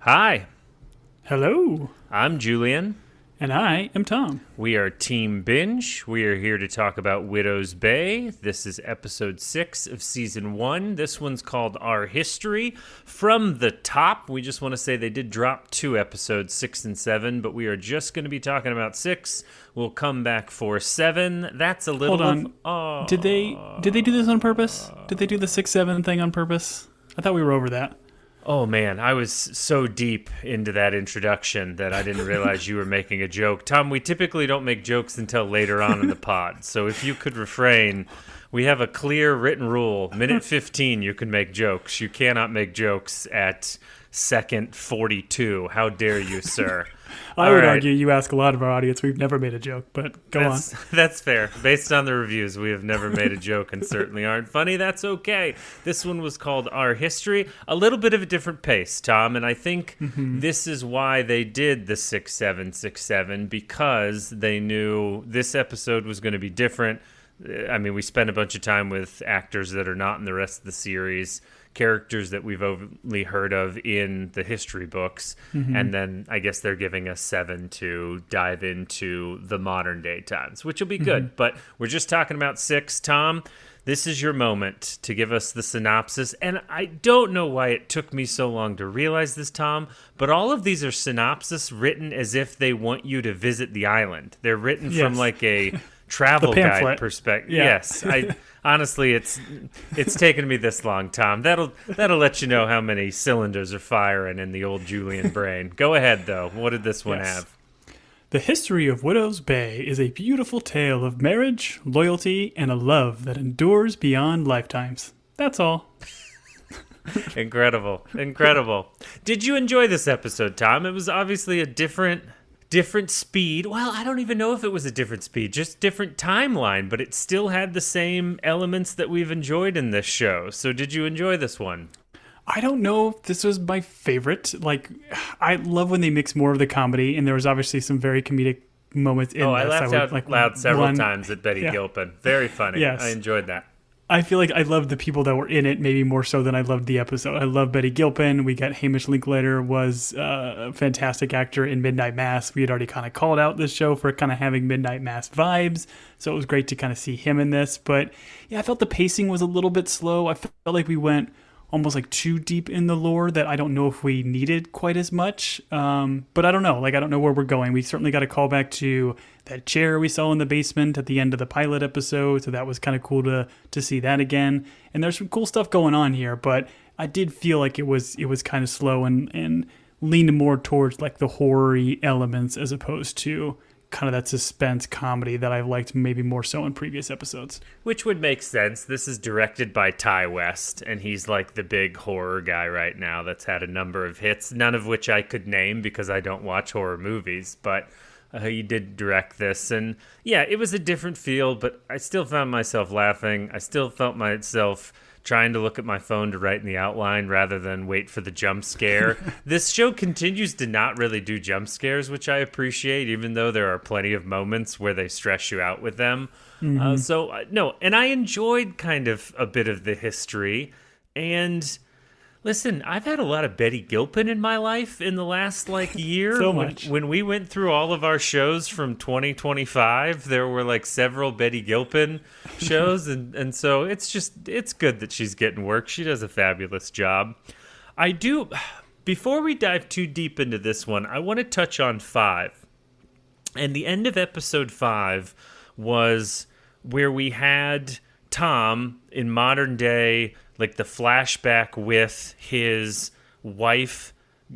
Hi, Hello, I'm Julian. and I am Tom. We are Team Binge. We are here to talk about Widow's Bay. This is episode 6 of season 1. This one's called Our History. From the top, we just want to say they did drop 2 episodes, 6 and 7, but we are just going to be talking about 6. We'll come back for 7. That's a little Hold on. Did they do this on purpose? Did they do the 6-7 thing on purpose? I thought we were over that. Oh man, I was so deep into that introduction that I didn't realize you were making a joke. Tom, we typically don't make jokes until later on in the pod, so if you could refrain, we have a clear written rule. Minute 15, you can make jokes. You cannot make jokes at second 42. How dare you, sir? I would argue you ask a lot of our audience. We've never made a joke, but go on. That's fair. Based on the reviews, we have never made a joke and certainly aren't funny. That's okay. This one was called Our History. A little bit of a different pace, Tom, and I think this is why they did the 6-7-6-7, because they knew this episode was going to be different. I mean, we spent a bunch of time with actors that are not in the rest of the series, characters that we've only heard of in the history books, and then I guess they're giving us 7 to dive into the modern day times, which will be good. But we're just talking about 6. Tom, this is your moment to give us the synopsis, and I don't know why it took me so long to realize this, Tom, but all of these are synopsis written as if they want you to visit the island. They're written from like a travel guide perspective. Yeah. Yes, I honestly, it's taken me this long, Tom. That'll let you know how many cylinders are firing in the old Julian brain. Go ahead, though. What did this one have? The history of Widow's Bay is a beautiful tale of marriage, loyalty, and a love that endures beyond lifetimes. That's all. Incredible. Did you enjoy this episode, Tom? It was obviously a different speed. Well, I don't even know if it was a different speed, just different timeline, but it still had the same elements that we've enjoyed in this show. So did you enjoy this one? I don't know if this was my favorite. Like, I love when they mix more of the comedy, and there was obviously some very comedic moments in this. I laughed out loud several times at Betty Gilpin. Very funny. Yes. I enjoyed that. I feel like I loved the people that were in it maybe more so than I loved the episode. I love Betty Gilpin. We got Hamish Linklater was a fantastic actor in Midnight Mass. We had already kind of called out this show for kind of having Midnight Mass vibes. So it was great to kind of see him in this. But yeah, I felt the pacing was a little bit slow. I felt like we went almost like too deep in the lore that I don't know if we needed quite as much. But I don't know. Like, I don't know where we're going. We certainly got a call back to that chair we saw in the basement at the end of the pilot episode. So that was kind of cool to see that again. And there's some cool stuff going on here, but I did feel like it was kind of slow and leaned more towards like the horror-y elements as opposed to kind of that suspense comedy that I've liked maybe more so in previous episodes. Which would make sense. This is directed by Ty West, and he's like the big horror guy right now that's had a number of hits, none of which I could name because I don't watch horror movies, but he did direct this. And yeah, it was a different feel, but I still found myself laughing. I still felt myself trying to look at my phone to write in the outline rather than wait for the jump scare. This show continues to not really do jump scares, which I appreciate, even though there are plenty of moments where they stress you out with them. No, and I enjoyed kind of a bit of the history. And listen, I've had a lot of Betty Gilpin in my life in the last year. So much. When we went through all of our shows from 2025, there were several Betty Gilpin shows, and so it's good that she's getting work. She does a fabulous job. Before we dive too deep into this one, I want to touch on 5. And the end of episode 5 was where we had Tom in modern day, like the flashback with his wife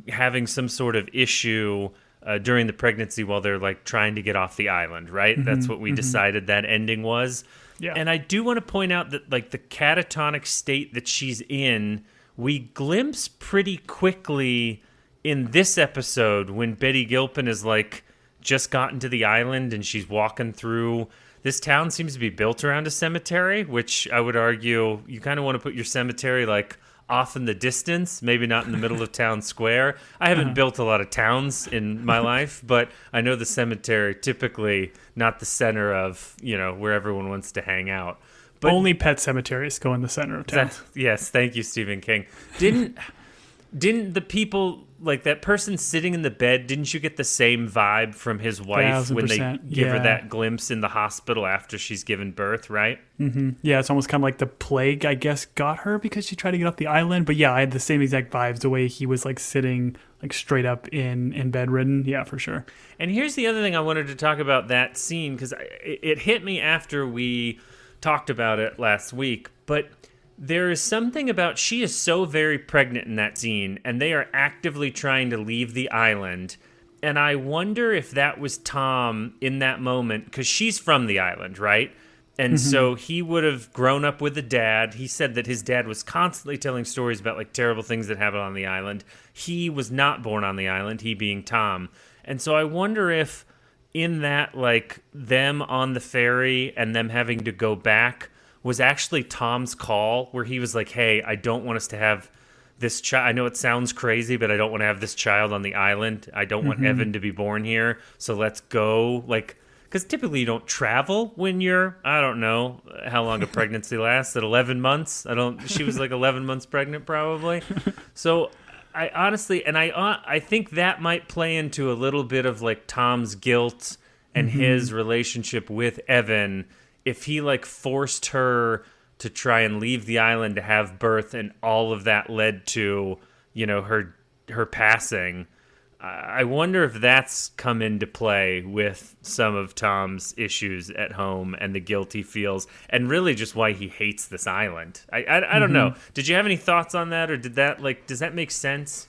having some sort of issue during the pregnancy while they're trying to get off the island, right? That's what we decided that ending was. Yeah. And I do want to point out that the catatonic state that she's in, we glimpse pretty quickly in this episode when Betty Gilpin is just gotten to the island and she's walking through. This town seems to be built around a cemetery, which I would argue you kind of want to put your cemetery off in the distance, maybe not in the middle of town square. I haven't built a lot of towns in my life, but I know the cemetery typically not the center of, where everyone wants to hang out. But only pet cemeteries go in the center of town. Yes, thank you, Stephen King. didn't the people, like that person sitting in the bed, didn't you get the same vibe from his wife when they 1000%, give her yeah. that glimpse in the hospital after she's given birth, right? Yeah, it's almost kind of like the plague, I guess, got her because she tried to get off the island. But yeah, I had the same exact vibes, the way he was like sitting like straight up in bedridden. Yeah, for sure. And here's the other thing I wanted to talk about that scene, because it hit me after we talked about it last week, but there is something about, she is so very pregnant in that scene, and they are actively trying to leave the island. And I wonder if that was Tom in that moment, because she's from the island, right? And so he would have grown up with a dad. He said that his dad was constantly telling stories about like terrible things that happened on the island. He was not born on the island, he being Tom. And so I wonder if in that, like them on the ferry and them having to go back was actually Tom's call, where he was like, hey, I don't want us to have this child. I know it sounds crazy, but I don't want to have this child on the island. I don't want Evan to be born here. So let's go. Like, because typically you don't travel when you're, I don't know how long a pregnancy lasts, at 11 months. She was like 11 months pregnant probably. So I honestly, and I think that might play into a little bit of like Tom's guilt and his relationship with Evan, if he like forced her to try and leave the island to have birth, and all of that led to, you know, her passing. I wonder if that's come into play with some of Tom's issues at home and the guilt he feels, and really just why he hates this island. I don't know. Did you have any thoughts on that, or does that make sense?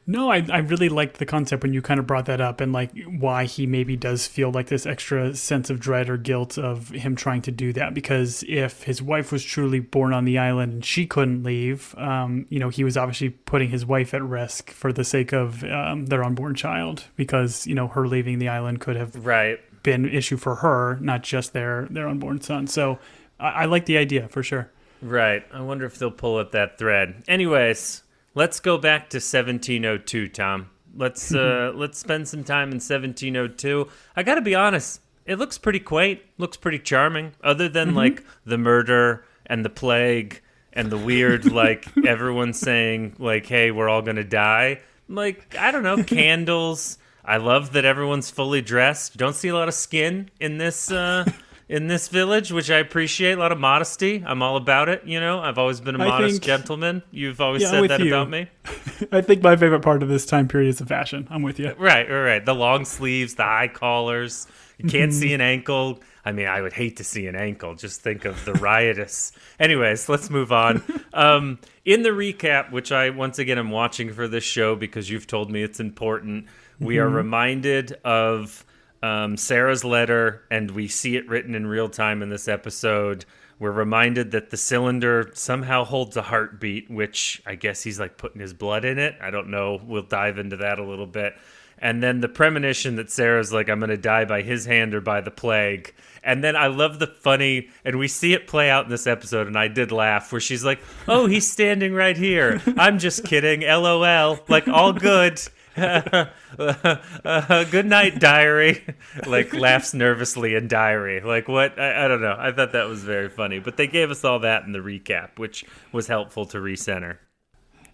No, I really liked the concept when you kind of brought that up, and like why he maybe does feel like this extra sense of dread or guilt of him trying to do that. Because if his wife was truly born on the island and she couldn't leave, he was obviously putting his wife at risk for the sake of their unborn child, because, her leaving the island could have been an issue for her, not just their unborn son. So I like the idea for sure. Right. I wonder if they'll pull at that thread. Anyways, let's go back to 1702, Tom. Let's spend some time in 1702. I got to be honest, it looks pretty quaint, looks pretty charming, other than like the murder and the plague and the weird, like everyone saying like, hey, we're all going to die. Like, I don't know, candles. I love that everyone's fully dressed. You don't see a lot of skin in this village, which I appreciate. A lot of modesty. I'm all about it, I've always been a modest gentleman. You've always said that about me. I think my favorite part of this time period is the fashion. I'm with you. Right. The long sleeves, the high collars. You can't see an ankle. I mean, I would hate to see an ankle. Just think of the riotous. Anyways, let's move on. In the recap, which I, once again, am watching for this show because you've told me it's important, we are reminded of Sarah's letter, and we see it written in real time in this episode. We're reminded that the cylinder somehow holds a heartbeat, which I guess he's like putting his blood in it. I don't know. We'll dive into that a little bit. And then the premonition that Sarah's like, I'm going to die by his hand or by the plague. And then I love the funny, and we see it play out in this episode, and I did laugh, where she's like, oh, he's standing right here. I'm just kidding. LOL. Like, all good. Good night, diary. Like, laughs nervously in diary. Like, what? I don't know. I thought that was very funny. But they gave us all that in the recap, which was helpful to recenter.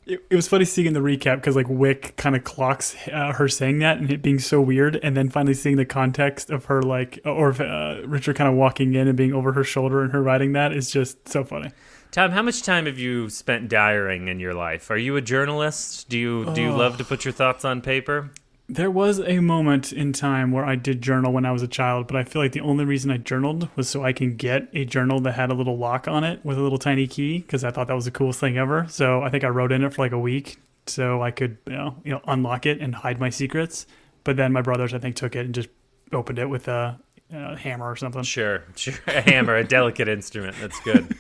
It was funny seeing in the recap because like Wick kind of clocks her saying that and it being so weird, and then finally seeing the context of her Richard kind of walking in and being over her shoulder and her writing that is just so funny. Tom, how much time have you spent diarying in your life? Are you a journalist? Do you love to put your thoughts on paper? There was a moment in time where I did journal when I was a child, but I feel like the only reason I journaled was so I can get a journal that had a little lock on it with a little tiny key, because I thought that was the coolest thing ever. So I think I wrote in it for like a week so I could unlock it and hide my secrets. But then my brothers, I think, took it and just opened it with a hammer or something. Sure. A hammer, a delicate instrument.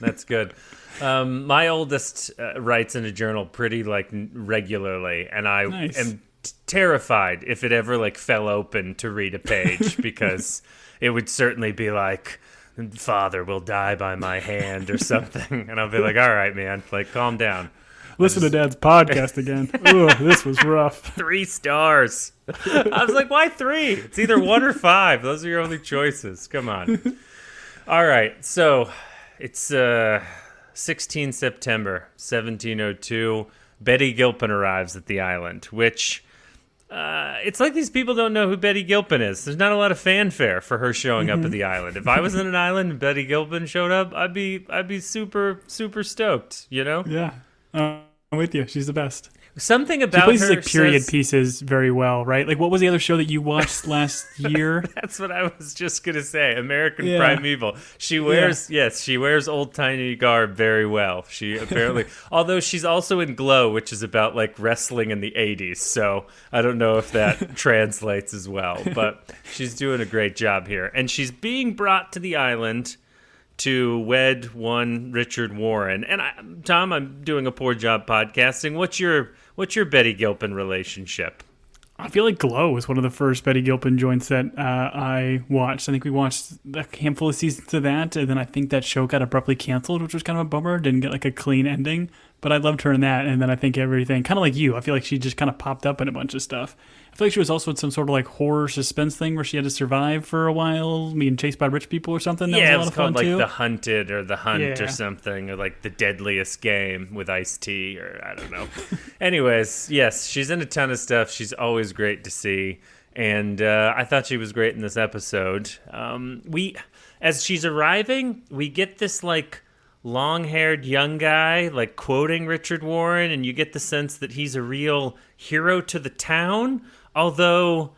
That's good. My oldest writes in a journal pretty regularly, and I am terrified if it ever fell open to read a page, because it would certainly be like, father will die by my hand or something, and I'll be like, all right, man, calm down. Listen to Dad's podcast again. Ooh, this was rough. 3 stars. I was like, why 3? It's either 1 or 5. Those are your only choices. Come on. All right, so it's 16 September 1702. Betty Gilpin arrives at the island, which it's like these people don't know who Betty Gilpin is. There's not a lot of fanfare for her showing up at the island. If I was in an island and Betty Gilpin showed up, I'd be super, super stoked, you know? Yeah. I'm with you. She's the best. Something about she plays her like period says, pieces very well, right? Like, what was the other show that you watched last year? That's what I was just gonna say. American Primeval. She wears she wears old timey garb very well. She apparently, although she's also in Glow, which is about like wrestling in the '80s. So I don't know if that translates as well, but she's doing a great job here, and she's being brought to the island to wed one Richard Warren. And Tom, I'm doing a poor job podcasting. What's your Betty Gilpin relationship? I feel like Glow was one of the first Betty Gilpin joints that I watched. I think we watched a handful of seasons of that, and then I think that show got abruptly canceled, which was kind of a bummer. Didn't get like a clean ending, but I loved her in that. And then I think everything, kind of like you, I feel like she just kind of popped up in a bunch of stuff. I feel like she was also in some sort of like horror suspense thing where she had to survive for a while, being chased by rich people or something. That was a lot of fun called too. Like The Hunted or The Hunt or something, or like The Deadliest Game with Ice-T, or I don't know. Anyways, yes, she's in a ton of stuff. She's always great to see, and I thought she was great in this episode. As she's arriving, we get this like long-haired young guy like quoting Richard Warren, and you get the sense that he's a real hero to the town. Although,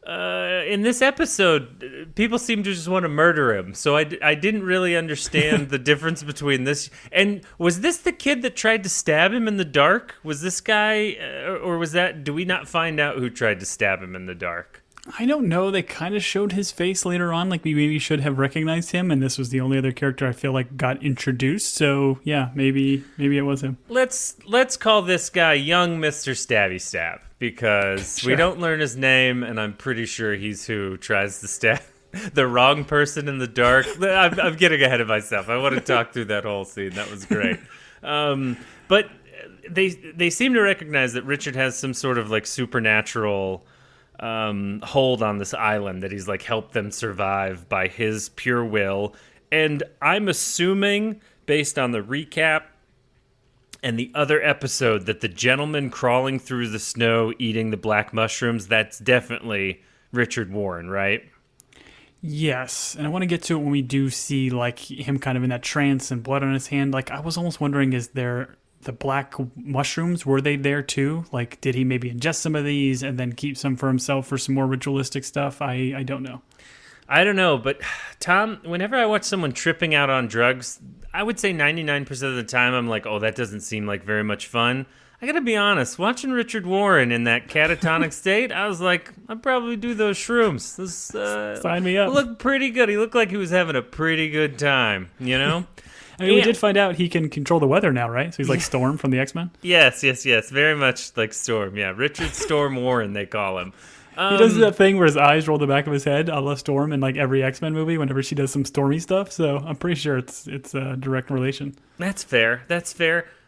in this episode, people seem to just want to murder him. So I didn't really understand the difference between this. And was this the kid that tried to stab him in the dark? Was this guy, or was that, do we not find out who tried to stab him in the dark? I don't know. They kind of showed his face later on. Like we maybe should have recognized him, and this was the only other character I feel like got introduced. So yeah, maybe it was him. Let's call this guy Young Mr. Stabby Stab, because we don't learn his name, and I'm pretty sure he's who tries to stab the wrong person in the dark. I'm getting ahead of myself. I want to talk through that whole scene. That was great. But they seem to recognize that Richard has some sort of like supernatural hold on this island, that he's like helped them survive by his pure will. And I'm assuming, based on the recap and the other episode, that the gentleman crawling through the snow eating the black mushrooms, that's definitely Richard Warren, right? Yes, and I want to get to it when we do see like him kind of in that trance and blood on his hand. Like I was almost wondering, is there the black mushrooms, were they there too? Like, did he maybe ingest some of these and then keep some for himself for some more ritualistic stuff? I don't know. I don't know, but Tom, whenever I watch someone tripping out on drugs, I would say 99% of the time I'm like, oh, that doesn't seem like very much fun. I gotta be honest, watching Richard Warren in that catatonic state, I was like, I'd probably do those shrooms. This, sign me up. Looked pretty good. He looked like he was having a pretty good time, you know? I mean, we did find out he can control the weather now, right? So he's like Storm from the X-Men? Yes. Very much like Storm, yeah. Richard Storm Warren, they call him. He does that thing where his eyes roll the back of his head, a la Storm in like every X-Men movie whenever she does some stormy stuff. So I'm pretty sure it's a direct relation. That's fair.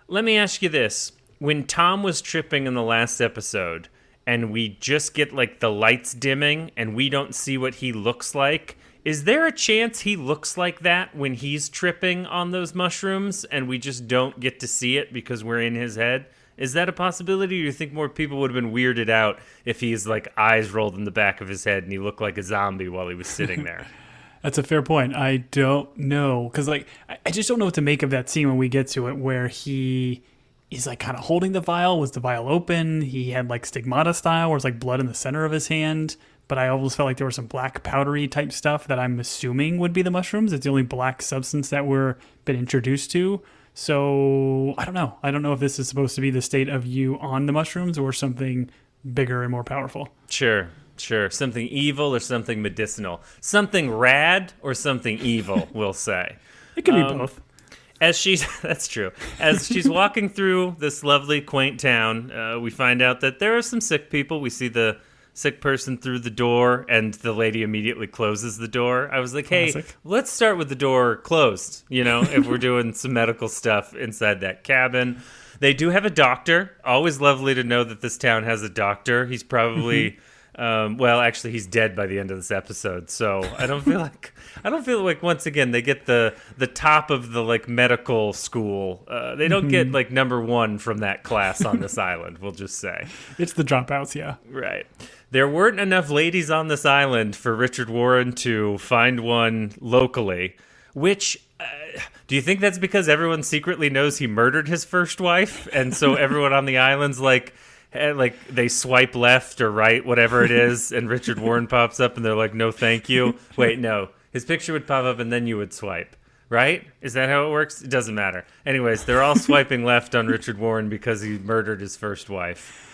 Let me ask you this. When Tom was tripping in the last episode, and we just get like the lights dimming and we don't see what he looks like, is there a chance he looks like that when he's tripping on those mushrooms and we just don't get to see it because we're in his head? Is that a possibility, or do you think more people would have been weirded out if he's like eyes rolled in the back of his head and he looked like a zombie while he was sitting there? That's a fair point. I don't know, because like I just don't know what to make of that scene when we get to it, where he's like kind of holding the vial. Was the vial open? He had like stigmata style, where it's like blood in the center of his hand. But I almost felt like there was some black powdery type stuff that I'm assuming would be the mushrooms. It's the only black substance that we're been introduced to. So I don't know. I don't know if this is supposed to be the state of you on the mushrooms or something bigger and more powerful. Sure. Something evil or something medicinal. Something rad or something evil, we'll say. It could be both. That's true. As she's walking through this lovely, quaint town, we find out that there are some sick people. We see the sick person through the door, and the lady immediately closes the door. I was like, hey, let's start with the door closed, if we're doing some medical stuff inside that cabin. They do have a doctor. Always lovely to know that this town has a doctor. He's probably Well, actually, he's dead by the end of this episode, so I don't feel like once again they get the top of the like medical school. They don't get like number one from that class on this island. We'll just say it's the dropouts. Yeah, right. There weren't enough ladies on this island for Richard Warren to find one locally. Which do you think that's because everyone secretly knows he murdered his first wife, and so everyone on the island's like they swipe left or right, whatever it is, and Richard Warren pops up and they're like, no thank you. Wait, no, his picture would pop up and then you would swipe, right? Is that how it works? It doesn't matter. Anyways, they're all swiping left on Richard Warren because he murdered his first wife.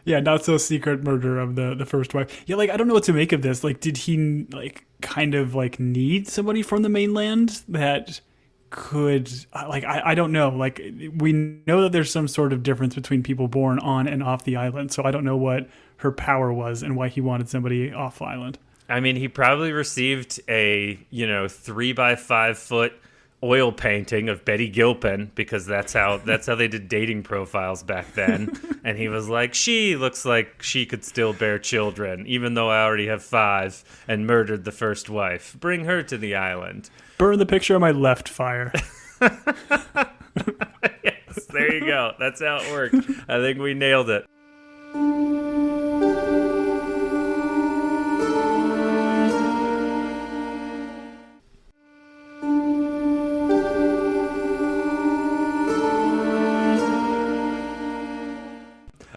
Yeah, not so secret murder of the first wife. Yeah, like I don't know what to make of this. Like, did he like kind of like need somebody from the mainland that could like I don't know. Like we know that there's some sort of difference between people born on and off the island. So I don't know what her power was and why he wanted somebody off island. I mean, he probably received a 3x5 foot oil painting of Betty Gilpin because that's how they did dating profiles back then. And he was like, she looks like she could still bear children, even though I already have 5 and murdered the first wife. Bring her to the island. Burn the picture on my left fire. Yes, there you go. That's how it worked. I think we nailed it.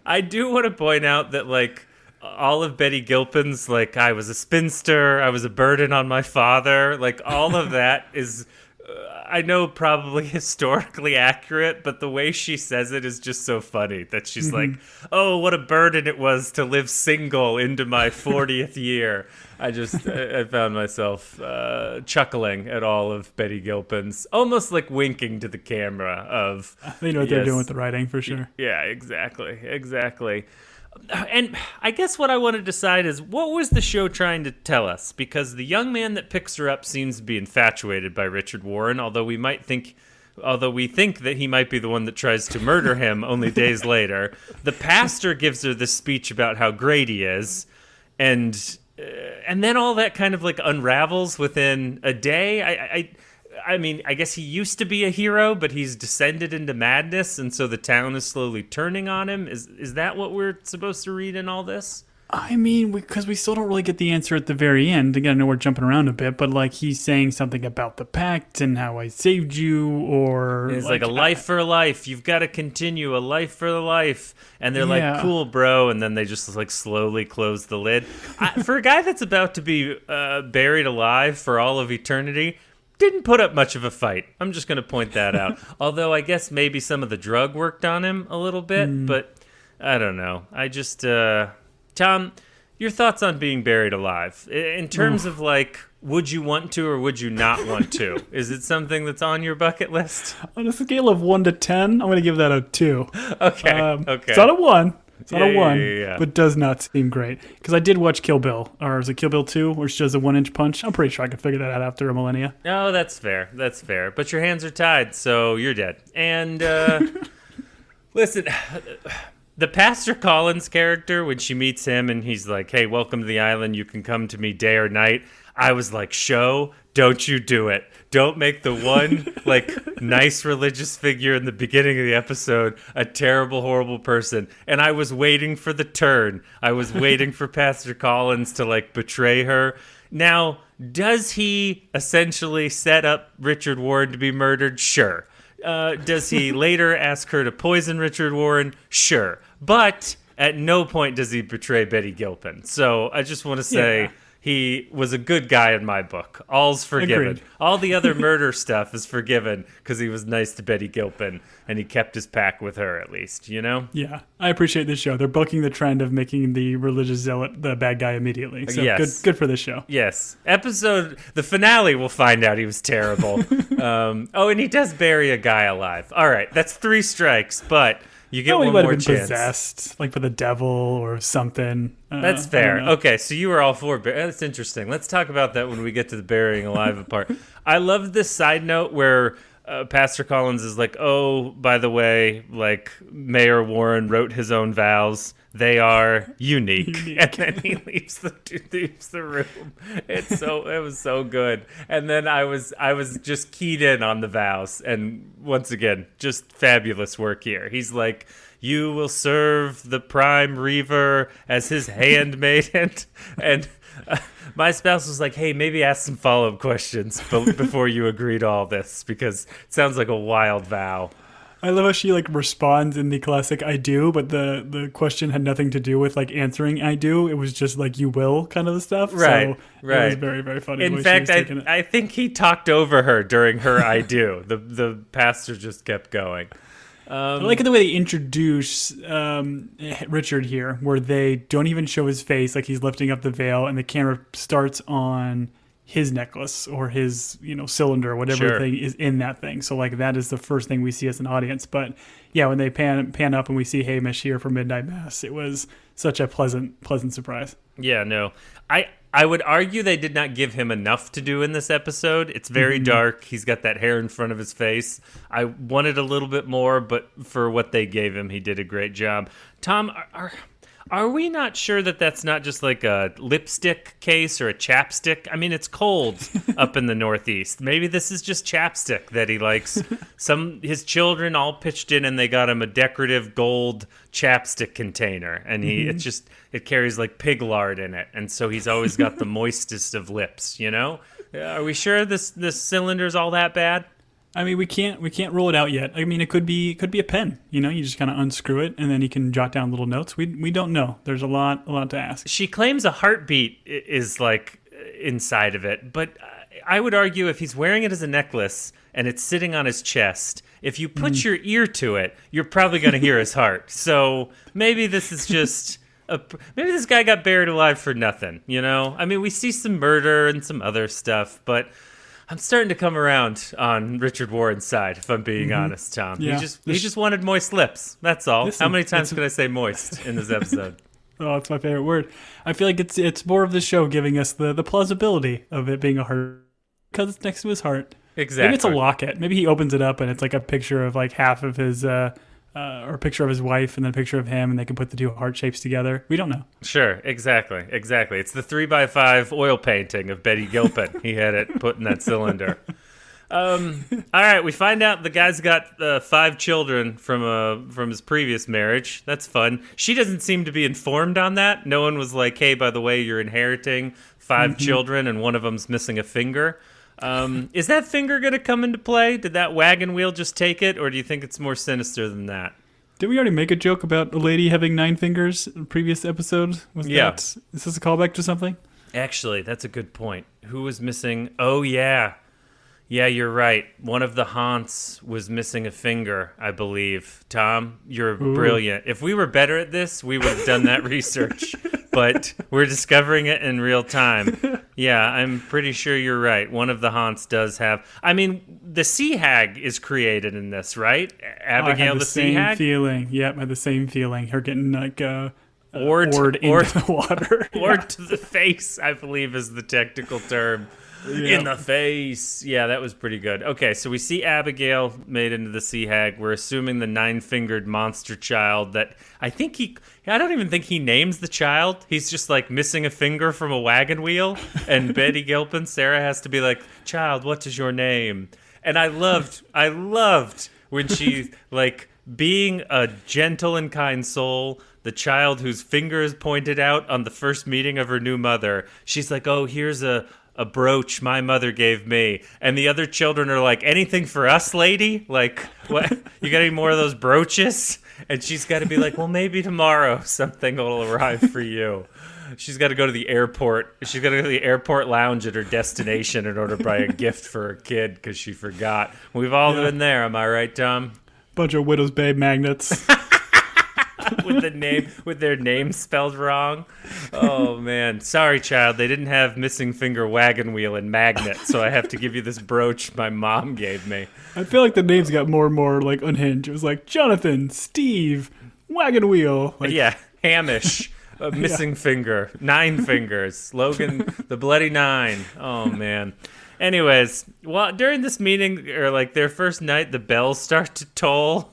I do want to point out that, like, all of Betty Gilpin's, like, I was a spinster, I was a burden on my father, like, all of that is, I know, probably historically accurate, but the way she says it is just so funny that she's like, oh, what a burden it was to live single into my 40th year. I found myself chuckling at all of Betty Gilpin's, almost like winking to the camera of... They know what they're doing with the writing, for sure. Yeah, exactly. And I guess what I want to decide is, what was the show trying to tell us? Because the young man that picks her up seems to be infatuated by Richard Warren, although we think that he might be the one that tries to murder him only days later. The pastor gives her this speech about how great he is, and then all that kind of like unravels within a day. I mean, I guess he used to be a hero, but he's descended into madness, and so the town is slowly turning on him. Is that what we're supposed to read in all this? I mean, because we still don't really get the answer at the very end. Again, I know we're jumping around a bit, but like he's saying something about the pact and how I saved you, or it's like a life for a life. You've got to continue a life for the life, and they're like, "Cool, bro," and then they just like slowly close the lid. For a guy that's about to be buried alive for all of eternity, didn't put up much of a fight. I'm just going to point that out. Although I guess maybe some of the drug worked on him a little bit, but I don't know. I just. Tom, your thoughts on being buried alive in terms of like, would you want to or would you not want to? Is it something that's on your bucket list? On a scale of 1 to 10, I'm going to give that a 2. Okay. It's not a 1. It's not a 1, but does not seem great. Because I did watch Kill Bill, or is it Kill Bill 2, where she does a 1-inch punch? I'm pretty sure I could figure that out after a millennia. Oh, that's fair. That's fair. But your hands are tied, so you're dead. And listen... The Pastor Collins character, when she meets him and he's like, hey, welcome to the island. You can come to me day or night. I was like, show, don't you do it. Don't make the one, like, nice religious figure in the beginning of the episode a terrible, horrible person. And I was waiting for the turn. I was waiting for Pastor Collins to, like, betray her. Now, does he essentially set up Richard Warren to be murdered? Sure. Does he later ask her to poison Richard Warren? Sure. But at no point does he betray Betty Gilpin. So I just want to say he was a good guy in my book. All's forgiven. Agreed. All the other murder stuff is forgiven because he was nice to Betty Gilpin and he kept his pack with her at least, you know? Yeah, I appreciate this show. They're bucking the trend of making the religious zealot the bad guy immediately. So good for this show. Yes. The finale, we'll find out he was terrible. And he does bury a guy alive. All right, that's 3 strikes, but... You get one more chance. He might have been possessed, like by the devil or something. That's fair. Okay, so you were all for it. That's interesting. Let's talk about that when we get to the burying alive part. I love this side note where Pastor Collins is like, oh, by the way, like Mayor Warren wrote his own vows. They are unique. And then he leaves the room. It was so good. And then I was just keyed in on the vows. And once again, just fabulous work here. He's like, you will serve the prime reaver as his handmaiden. And my spouse was like, hey, maybe ask some follow-up questions before you agree to all this, because it sounds like a wild vow. I love how she like responds in the classic "I do," but the question had nothing to do with like answering "I do." It was just like "you will" kind of stuff. Right, so right. It was very, very funny. In fact, I think he talked over her during her "I do." The pastor just kept going. I like the way they introduce Richard here, where they don't even show his face, like he's lifting up the veil, and the camera starts on his necklace or his, cylinder or whatever thing is in that thing. So like that is the first thing we see as an audience. But yeah, when they pan up and we see Hamish here for Midnight Mass, it was such a pleasant surprise. Yeah, no. I would argue they did not give him enough to do in this episode. It's very dark. He's got that hair in front of his face. I wanted a little bit more, but for what they gave him, he did a great job. Tom, are we not sure that that's not just like a lipstick case or a chapstick? I mean, it's cold up in the Northeast. Maybe this is just chapstick that he likes. His children all pitched in and they got him a decorative gold chapstick container. And it carries like pig lard in it. And so he's always got the moistest of lips, Are we sure this cylinder's all that bad? I mean, we can't rule it out yet. I mean, it could be a pen. You just kind of unscrew it, and then you can jot down little notes. We don't know. There's a lot to ask. She claims a heartbeat is like inside of it, but I would argue if he's wearing it as a necklace and it's sitting on his chest, if you put your ear to it, you're probably going to hear his heart. So maybe this is just maybe this guy got buried alive for nothing. I mean, we see some murder and some other stuff, but I'm starting to come around on Richard Warren's side, if I'm being honest, Tom. Yeah. He just wanted moist lips. That's all. How many times can I say moist in this episode? Oh, it's my favorite word. I feel like it's more of the show giving us the plausibility of it being a heart because it's next to his heart. Exactly. Maybe it's a locket. Maybe he opens it up and it's like a picture of like half of his or a picture of his wife and then a picture of him, and they can put the two heart shapes together. We don't know. Sure, exactly. It's the 3x5 oil painting of Betty Gilpin. He had it put in that cylinder. All right, we find out the guy's got 5 children from his previous marriage. That's fun. She doesn't seem to be informed on that. No one was like, hey, by the way, you're inheriting 5 children and one of them's missing a finger. Is that finger going to come into play? Did that wagon wheel just take it, or do you think it's more sinister than that? Did we already make a joke about a lady having 9 fingers in the previous episode? Is this a callback to something? Actually, that's a good point. Who was missing? Oh, yeah. Yeah, you're right. One of the haunts was missing a finger, I believe. Tom, you're brilliant. If we were better at this, we would have done that research. But we're discovering it in real time. Yeah, I'm pretty sure you're right. One of the haunts does have... I mean, the sea hag is created in this, right? Abigail the sea hag? I had the same feeling. Yep, I had the same feeling. Her getting like... Ored into the water. Ored to the face, I believe is the technical term. Yep. In the face. Yeah, that was pretty good. Okay, so we see Abigail made into the sea hag. We're assuming the 9-fingered monster child that I don't even think he names the child. He's just like missing a finger from a wagon wheel. And Betty Gilpin, Sarah, has to be like, child, what is your name? And I loved when she, like, being a gentle and kind soul, the child whose finger is pointed out on the first meeting of her new mother, she's like, oh, here's a brooch my mother gave me. And the other children are like, anything for us, lady? Like, what? You got any more of those brooches? And she's got to be like, well, maybe tomorrow something will arrive for you. She's got to go to the airport. She's got to go to the airport lounge at her destination in order to buy a gift for her kid because she forgot. We've all been there. Am I right, Tom? Bunch of Widow's Bay magnets. with their name spelled wrong. Oh man, sorry child, they didn't have missing finger wagon wheel and magnet, so I have to give you this brooch my mom gave me. I feel like the names got more and more like unhinged. It was like Jonathan, Steve, wagon wheel. Like, yeah, Hamish, missing finger, 9 fingers, Logan, the bloody 9. Oh man. Anyways, well, during this meeting, or like their first night, the bells start to toll.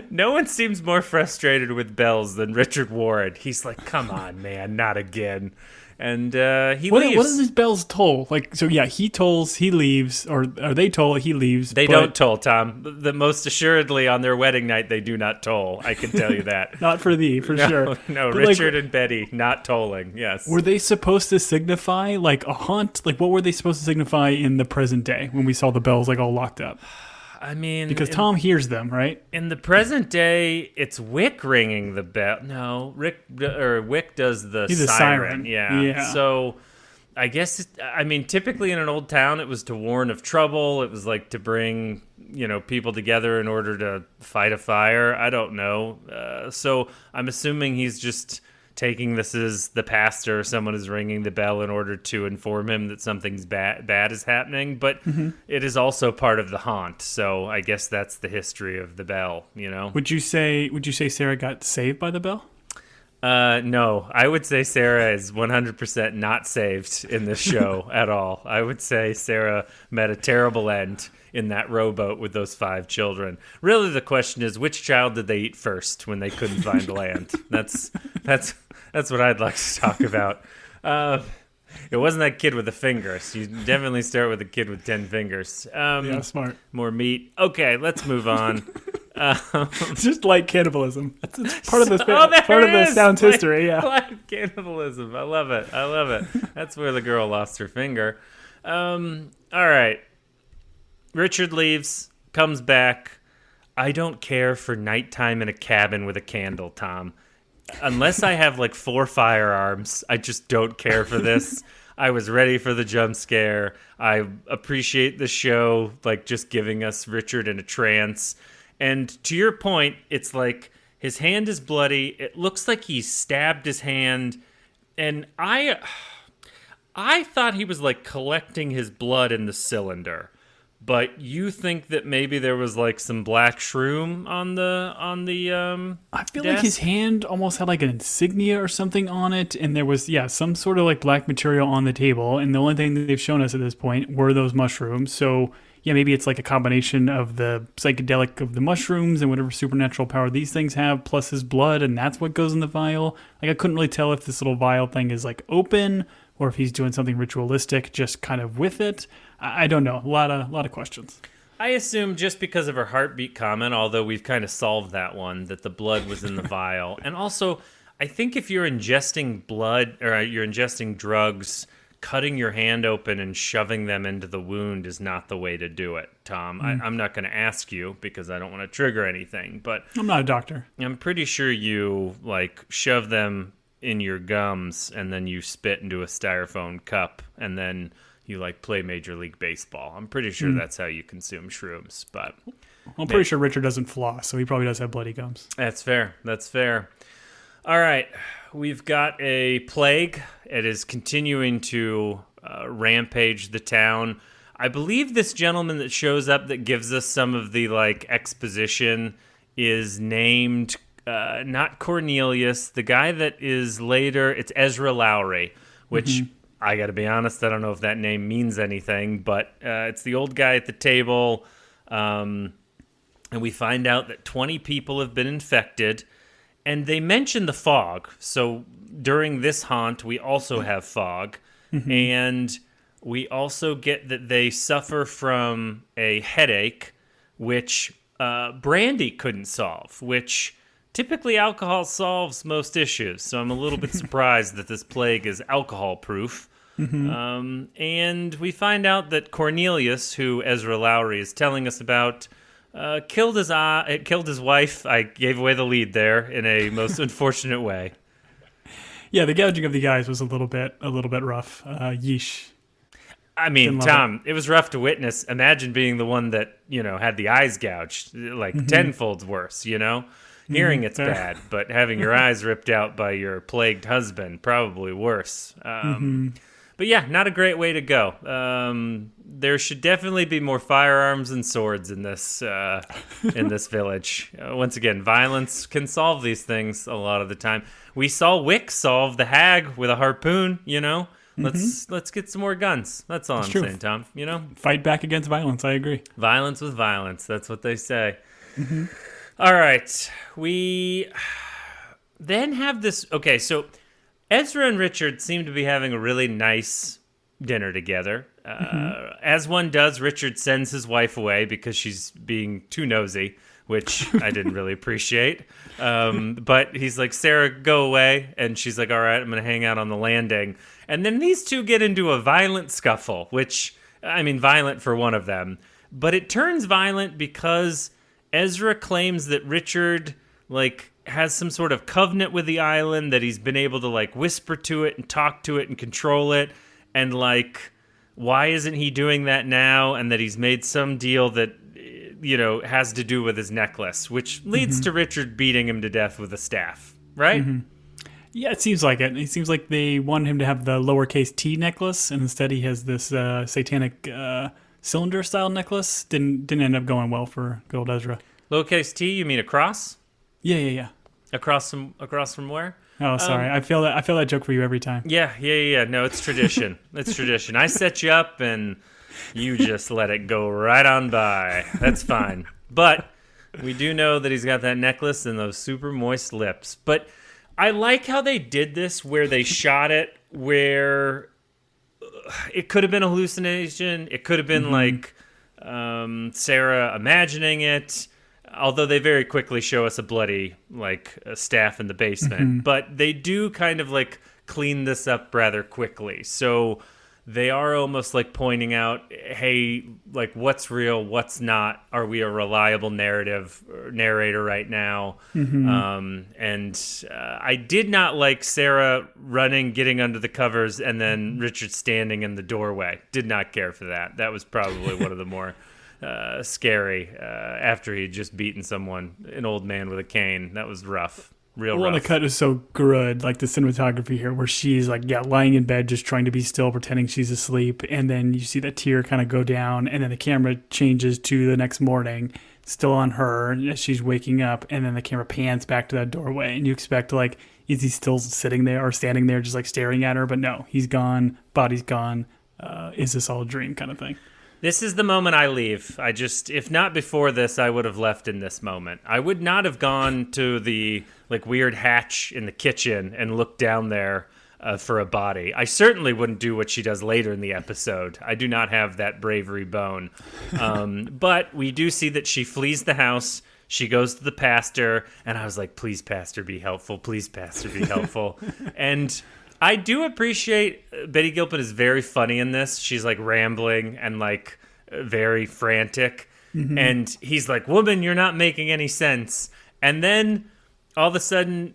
No one seems more frustrated with bells than Richard Ward. He's like, come on, man, not again. And he leaves. What does his bells toll? Like, so yeah, he tolls, he leaves, or they toll, he leaves. They don't toll, Tom. The most assuredly on their wedding night, they do not toll. I can tell you that. Not for thee, for sure. No, But Richard and Betty not tolling, yes. Were they supposed to signify like a haunt? Like, what were they supposed to signify in the present day when we saw the bells like all locked up? I mean, because Tom hears them, right? In the present day, it's Wick ringing the bell. No, Wick does the He's siren. a siren. Yeah. So I guess, typically in an old town, it was to warn of trouble. It was like to bring, people together in order to fight a fire. I don't know. So I'm assuming he's just taking this as the pastor, someone is ringing the bell in order to inform him that something's bad is happening, but it is also part of the haunt, so I guess that's the history of the bell, Would you say Sarah got saved by the bell? No, I would say Sarah is 100% not saved in this show at all. I would say Sarah met a terrible end in that rowboat with those 5 children. Really, the question is, which child did they eat first when they couldn't find land? That's what I'd like to talk about. It wasn't that kid with a finger. So you definitely start with a kid with 10 fingers. Yeah, smart. More meat. Okay, let's move on. It's just like cannibalism. It's part of the sound's history. Yeah, like cannibalism. I love it. That's where the girl lost her finger. All right. Richard leaves, comes back. I don't care for nighttime in a cabin with a candle, Tom. Unless I have like 4 firearms, I just don't care for this. I was ready for the jump scare. I appreciate the show, like just giving us Richard in a trance. And to your point, it's like his hand is bloody. It looks like he stabbed his hand. And I thought he was like collecting his blood in the cylinder. But you think that maybe there was like some black shroom on the I feel desk? like his hand almost had like an insignia or something on it, and there was some sort of like black material on the table, and the only thing that they've shown us at this point were those mushrooms. So yeah, maybe it's like a combination of the psychedelic of the mushrooms and whatever supernatural power these things have, plus his blood, and that's what goes in the vial. Like, I couldn't really tell if this little vial thing is like open or if he's doing something ritualistic just kind of with it. I don't know. A lot of questions. I assume just because of her heartbeat comment, although we've kind of solved that one, that the blood was in the vial. And also, I think if you're ingesting blood or you're ingesting drugs, cutting your hand open and shoving them into the wound is not the way to do it, Tom. I'm not going to ask you because I don't want to trigger anything, but I'm not a doctor. I'm pretty sure you like shove them in your gums and then you spit into a styrofoam cup and then you like play Major League Baseball. I'm pretty sure that's how you consume shrooms, but I'm pretty sure Richard doesn't floss, so he probably does have bloody gums. That's fair. All right, we've got a plague. It is continuing to rampage the town. I believe this gentleman that shows up that gives us some of the like exposition is named not Cornelius. The guy that is later, it's Ezra Lowry, which I got to be honest, I don't know if that name means anything, but it's the old guy at the table. And we find out that 20 people have been infected. And they mention the fog. So during this haunt, we also have fog. And we also get that they suffer from a headache, which brandy couldn't solve, which typically alcohol solves most issues. So I'm a little bit surprised that this plague is alcohol-proof. And we find out that Cornelius, who Ezra Lowry is telling us about, killed his wife. I gave away the lead there in a most unfortunate way. Yeah, the gouging of the eyes was a little bit rough. Yeesh. I mean, Tom, it was rough to witness. Imagine being the one that, had the eyes gouged, like tenfold worse, Hearing it's bad, but having your eyes ripped out by your plagued husband, probably worse. But yeah, not a great way to go. There should definitely be more firearms and swords in this village. Once again, violence can solve these things a lot of the time. We saw Wick solve the hag with a harpoon, Let's get some more guns. That's all I'm saying, Tom. Fight back against violence. I agree. Violence with violence. That's what they say. All right. We then have this. Okay, so Ezra and Richard seem to be having a really nice dinner together. As one does, Richard sends his wife away because she's being too nosy, which I didn't really appreciate. But he's like, Sarah, go away. And she's like, all right, I'm going to hang out on the landing. And then these two get into a violent scuffle, which, I mean, violent for one of them. But it turns violent because Ezra claims that Richard, has some sort of covenant with the island, that he's been able to, whisper to it and talk to it and control it. And, why isn't he doing that now? And that he's made some deal that, has to do with his necklace, which leads to Richard beating him to death with a staff, right? Yeah, it seems like it. It seems like they wanted him to have the lowercase t necklace, and instead he has this satanic cylinder-style necklace. Didn't end up going well for good old Ezra. Lowercase t, you mean across? Yeah. Across from where? Oh, sorry. I feel that joke for you every time. Yeah. No, it's tradition. It's tradition. I set you up, and you just let it go right on by. That's fine. But we do know that he's got that necklace and those super moist lips. But I like how they did this, where they shot it, where it could have been a hallucination. It could have been Sarah imagining it. Although they very quickly show us a bloody staff in the basement. But they do kind of clean this up rather quickly. So they are almost pointing out, hey, what's real, what's not? Are we a reliable narrator right now? I did not like Sarah running, getting under the covers, and then Richard standing in the doorway. Did not care for that. That was probably one of the more scary after he'd just beaten an old man with a cane. That was rough. Real rough. The cut is so good, the cinematography here, where she's lying in bed, just trying to be still, pretending she's asleep, and then you see that tear kind of go down, and then the camera changes to the next morning, still on her as she's waking up, and then the camera pans back to that doorway, and you expect is he still sitting there or standing there just staring at her? But no, he's gone, body's gone. Is this all a dream kind of thing? This is the moment I leave. If not before this, I would have left in this moment. I would not have gone to the weird hatch in the kitchen and looked down there for a body. I certainly wouldn't do what she does later in the episode. I do not have that bravery bone. But we do see that she flees the house. She goes to the pastor, and I was like, please, pastor, be helpful. Please, pastor, be helpful. And I do appreciate Betty Gilpin is very funny in this. She's rambling and very frantic. And he's like, woman, you're not making any sense. And then all of a sudden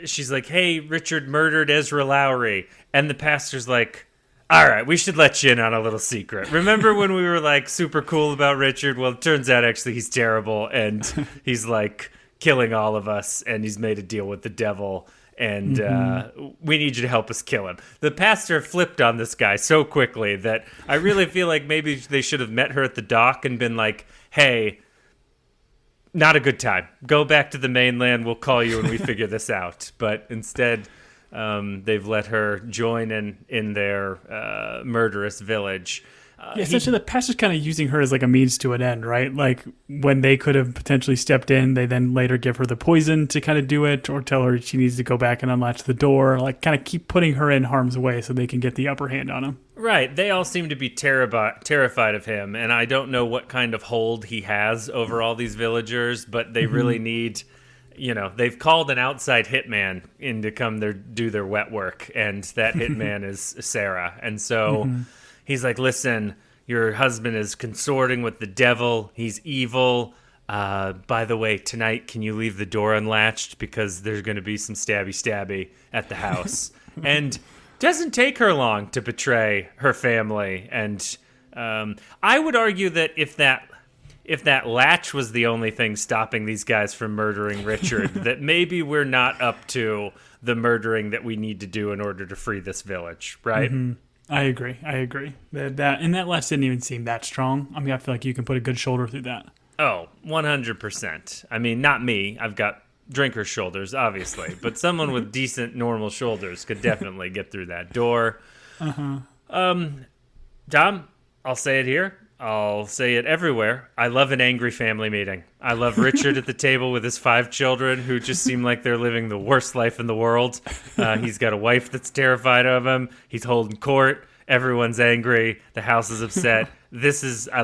she's like, hey, Richard murdered Ezra Lowry. And the pastor's like, all right, we should let you in on a little secret. Remember when we were super cool about Richard? Well, it turns out actually he's terrible. And he's killing all of us. And he's made a deal with the devil. And we need you to help us kill him. The pastor flipped on this guy so quickly that I really feel maybe they should have met her at the dock and been like, hey, not a good time. Go back to the mainland. We'll call you when we figure this out. But instead, they've let her join in their murderous village. Essentially, the pastor's kind of using her as a means to an end, right? When they could have potentially stepped in, they then later give her the poison to kind of do it, or tell her she needs to go back and unlatch the door. Kind of keep putting her in harm's way so they can get the upper hand on him. Right. They all seem to be terrified of him, and I don't know what kind of hold he has over all these villagers, but they really need... they've called an outside hitman in to come do their wet work, and that hitman is Sarah. And so... He's like, listen, your husband is consorting with the devil. He's evil. By the way, tonight, can you leave the door unlatched? Because there's going to be some stabby at the house. And doesn't take her long to betray her family. And I would argue that if that latch was the only thing stopping these guys from murdering Richard, that maybe we're not up to the murdering that we need to do in order to free this village, right? I agree. That latch didn't even seem that strong. I mean, I feel like you can put a good shoulder through that. Oh, 100%. I mean, not me. I've got drinker's shoulders, obviously. But someone with decent, normal shoulders could definitely get through that door. Dom, I'll say it here. I'll say it everywhere. I love an angry family meeting. I love Richard at the table with his 5 children who just seem like they're living the worst life in the world. He's got a wife that's terrified of him. He's holding court. Everyone's angry. The house is upset. This is, I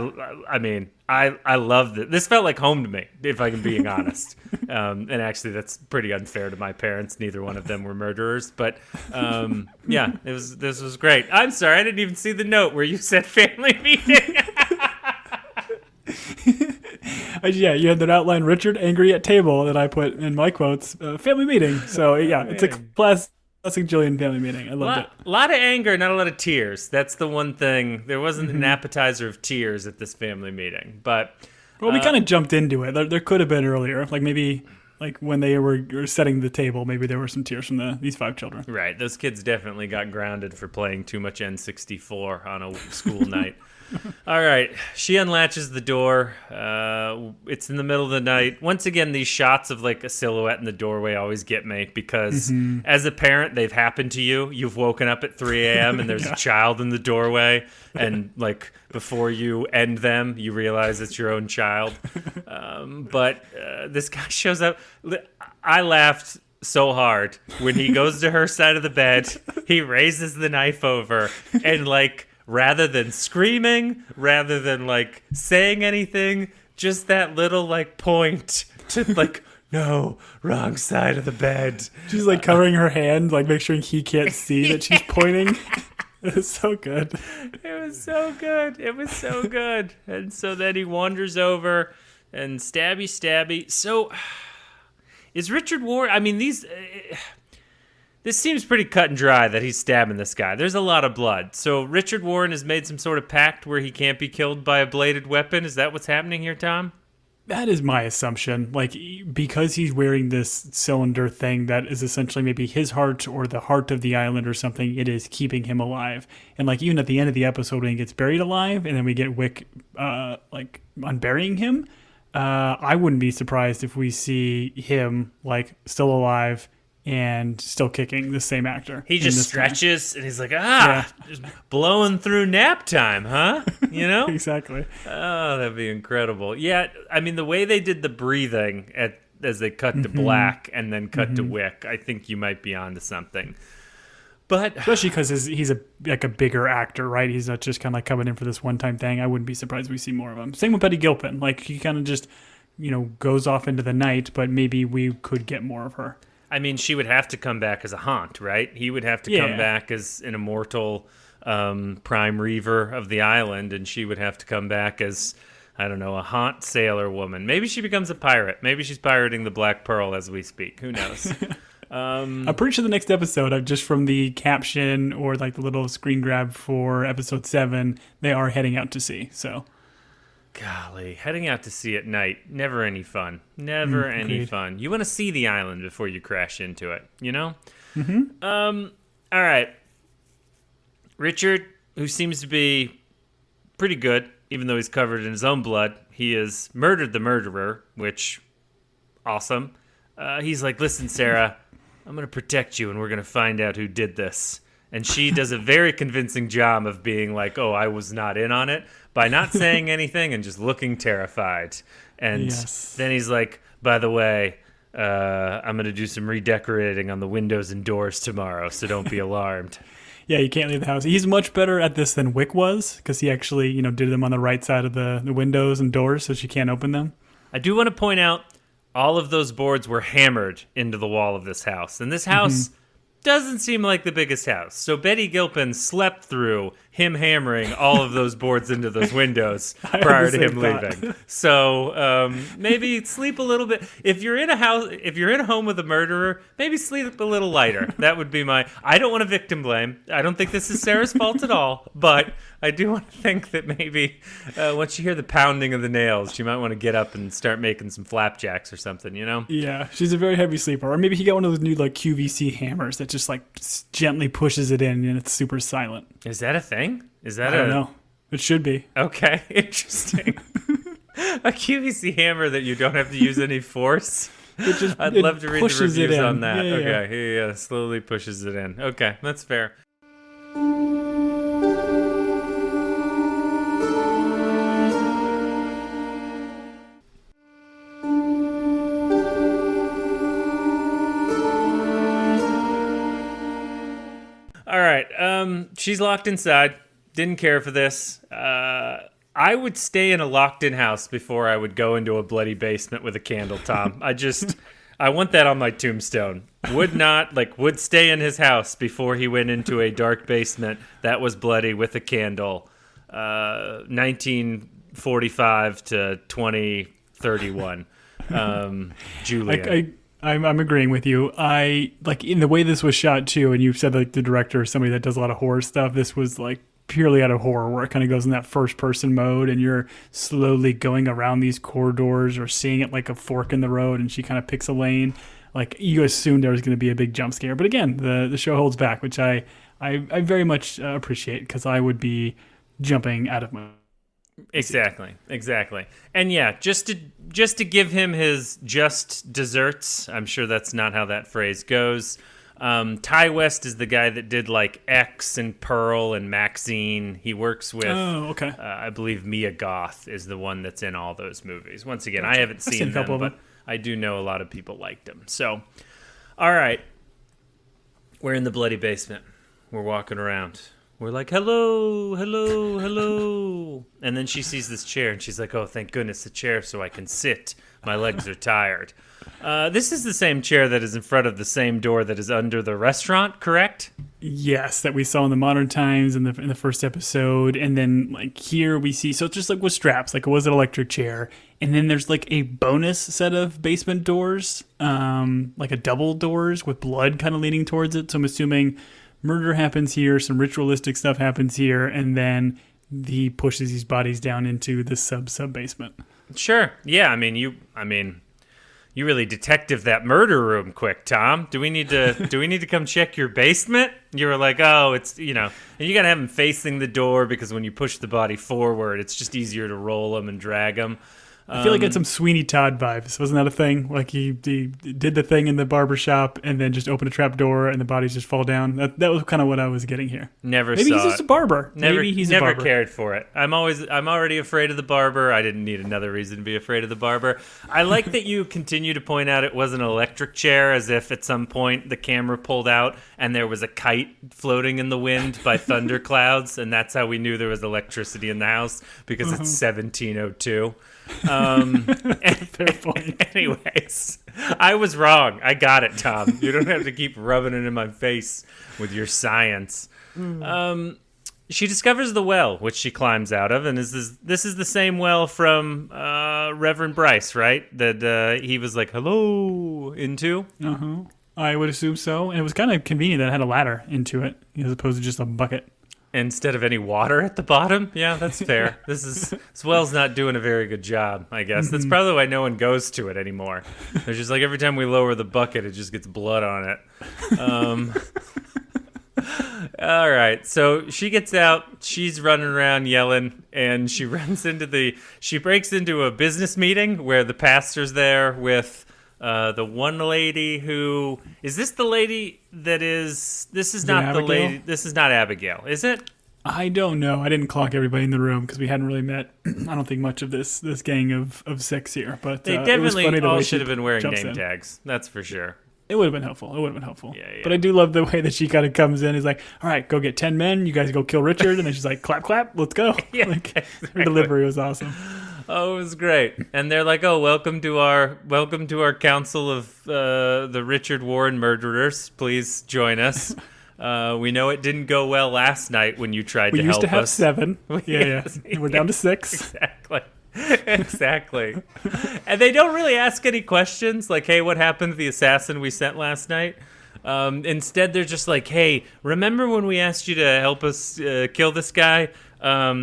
loved it. This felt like home to me, if I'm being honest. And actually, that's pretty unfair to my parents. Neither one of them were murderers. But yeah, this was great. I'm sorry, I didn't even see the note where you said family meeting. Yeah, you had that outline, Richard angry at table, that I put in my quotes, family meeting. So yeah, it's a classic Julian family meeting. I loved it. A lot of anger, not a lot of tears. That's the one thing. There wasn't an appetizer of tears at this family meeting. But well, we kind of jumped into it. There could have been earlier, like maybe like when they were setting the table, maybe there were some tears from these 5 children. Right, those kids definitely got grounded for playing too much N64 on a school night. All right, she unlatches the door. It's in the middle of the night. Once again, these shots of like a silhouette in the doorway always get me because as a parent, they've happened to you. You've woken up at 3 a.m. and there's a child in the doorway, and like before you end them, you realize it's your own child. But this guy shows up. I laughed so hard when he goes to her side of the bed. He raises the knife over and like, rather than screaming, rather than like saying anything, just that little like point to like, no, wrong side of the bed. She's like covering her hand, like make sure he can't see that she's pointing. It was so good. It was so good. It was so good. And so then he wanders over and stabby. So is Richard Warren, I mean, this seems pretty cut and dry that he's stabbing this guy. There's a lot of blood. So Richard Warren has made some sort of pact where he can't be killed by a bladed weapon. Is that what's happening here, Tom? That is my assumption. Like, because he's wearing this cylinder thing that is essentially maybe his heart or the heart of the island or something, it is keeping him alive. And like even at the end of the episode when he gets buried alive and then we get Wick like unburying him, I wouldn't be surprised if we see him like still alive and still kicking, the same actor. He just stretches and he's like, just blowing through nap time, huh? You know? Exactly. Oh, that'd be incredible. Yeah, I mean, the way they did the breathing as they cut to black and then cut to Wick, I think you might be onto something. But especially because he's a bigger actor, right? He's not just kind of like coming in for this one-time thing. I wouldn't be surprised if we see more of him. Same with Betty Gilpin. Like, he kind of just, goes off into the night, but maybe we could get more of her. I mean, she would have to come back as a haunt, right? He would have to come back as an immortal prime reaver of the island, and she would have to come back as, I don't know, a haunt sailor woman. Maybe she becomes a pirate. Maybe she's pirating the Black Pearl as we speak. Who knows? I'm pretty sure the next episode, just from the caption or like the little screen grab for episode 7, they are heading out to sea. So, golly, heading out to sea at night, never any fun. Never any fun. You want to see the island before you crash into it, you know? All right. Richard, who seems to be pretty good, even though he's covered in his own blood, he has murdered the murderer, which, awesome. He's like, listen, Sarah, I'm going to protect you, and we're going to find out who did this. And she does a very convincing job of being like, oh, I was not in on it, by not saying anything and just looking terrified. And then he's like, by the way, I'm going to do some redecorating on the windows and doors tomorrow, so don't be alarmed. Yeah, you can't leave the house. He's much better at this than Wick was, because he actually, did them on the right side of the windows and doors, so she can't open them. I do want to point out, all of those boards were hammered into the wall of this house. And this house doesn't seem like the biggest house. So Betty Gilpin slept through him hammering all of those boards into those windows prior to him leaving. So maybe sleep a little bit. If you're in a home with a murderer, maybe sleep a little lighter. That would be I don't want to victim blame. I don't think this is Sarah's fault at all, but I do want to think that maybe once you hear the pounding of the nails, you might want to get up and start making some flapjacks or something, you know? Yeah, she's a very heavy sleeper. Or maybe he got one of those new like QVC hammers that just like gently pushes it in and it's super silent. Is that a thing? I don't know. It should be. Okay, interesting. A QVC hammer that you don't have to use any force? I'd love to read the reviews on that. Yeah. He slowly pushes it in. Okay, that's fair. All right. She's locked inside. Didn't care for this. I would stay in a locked-in house before I would go into a bloody basement with a candle, Tom. I want that on my tombstone. Would stay in his house before he went into a dark basement that was bloody with a candle. 1945 to 2031. Julian. I'm agreeing with you. I like in the way this was shot too, and you've said like the director is somebody that does a lot of horror stuff. This was like purely out of horror, where it kind of goes in that first person mode, and you're slowly going around these corridors or seeing it like a fork in the road, and she kind of picks a lane. Like you assumed there was going to be a big jump scare, but again, the show holds back, which I very much appreciate, because I would be jumping out of my Exactly. And yeah, just to give him his just desserts. I'm sure that's not how that phrase goes. Ty West is the guy that did like X and Pearl and Maxine. He works with, I believe Mia Goth is the one that's in all those movies. Once again, I haven't seen them, but I do know a lot of people liked him. So, all right, we're in the bloody basement. We're walking around. We're like, hello. And then she sees this chair, and she's like, oh, thank goodness, the chair so I can sit. My legs are tired. This is the same chair that is in front of the same door that is under the restaurant, correct? Yes, that we saw in the modern times in the first episode. And then like here we see, so it's just like with straps, like it was an electric chair. And then there's like a bonus set of basement doors, like a double doors with blood kind of leaning towards it. So I'm assuming murder happens here, some ritualistic stuff happens here, and then he pushes these bodies down into the sub basement. Sure. Yeah. I mean, you really detective that murder room quick, Tom. Do we need to come check your basement? You were like, oh, it's, and you got to have him facing the door, because when you push the body forward, it's just easier to roll them and drag them. I feel like it's some Sweeney Todd vibes. Wasn't that a thing? Like he did the thing in the barber shop and then just opened a trap door and the bodies just fall down. That was kind of what I was getting here. Maybe he's just a barber. Maybe he's never cared for it. I'm already afraid of the barber. I didn't need another reason to be afraid of the barber. I like that you continue to point out it was an electric chair, as if at some point the camera pulled out and there was a kite floating in the wind by thunderclouds, and that's how we knew there was electricity in the house, because it's 1702. Fair point. Anyways, I was wrong. I got it, Tom. You don't have to keep rubbing it in my face with your science. She discovers the well, which she climbs out of, and this is the same well from Reverend Bryce, right? That he was like, hello, into? I would assume so. And it was kind of convenient that it had a ladder into it, as opposed to just a bucket. Instead of any water at the bottom? Yeah, that's fair. This well's not doing a very good job, I guess. That's probably why no one goes to it anymore. There's just like every time we lower the bucket, it just gets blood on it. All right, so she gets out. She's running around yelling, and she breaks into a business meeting where the pastor's there with the one lady who is this the lady that is this is not the lady, this is not Abigail, is it? I don't know. I didn't clock everybody in the room because we hadn't really met. I don't think much of this gang of six here, but they definitely all should have been wearing name tags, that's for sure. It would have been helpful. Yeah. But I do love the way that she kind of comes in. He's like, all right, go get 10 men. You guys go kill Richard. And then she's like, clap, clap, let's go. Yeah, like, exactly. Her delivery was awesome. Oh, it was great. And they're like, oh, welcome to our council of the Richard Warren murderers. Please join us. We know it didn't go well last night when you tried to help us. We used to have 7. Yeah. We're down to 6. Exactly. And they don't really ask any questions like, hey, what happened to the assassin we sent last night? Instead, they're just like, hey, remember when we asked you to help us kill this guy?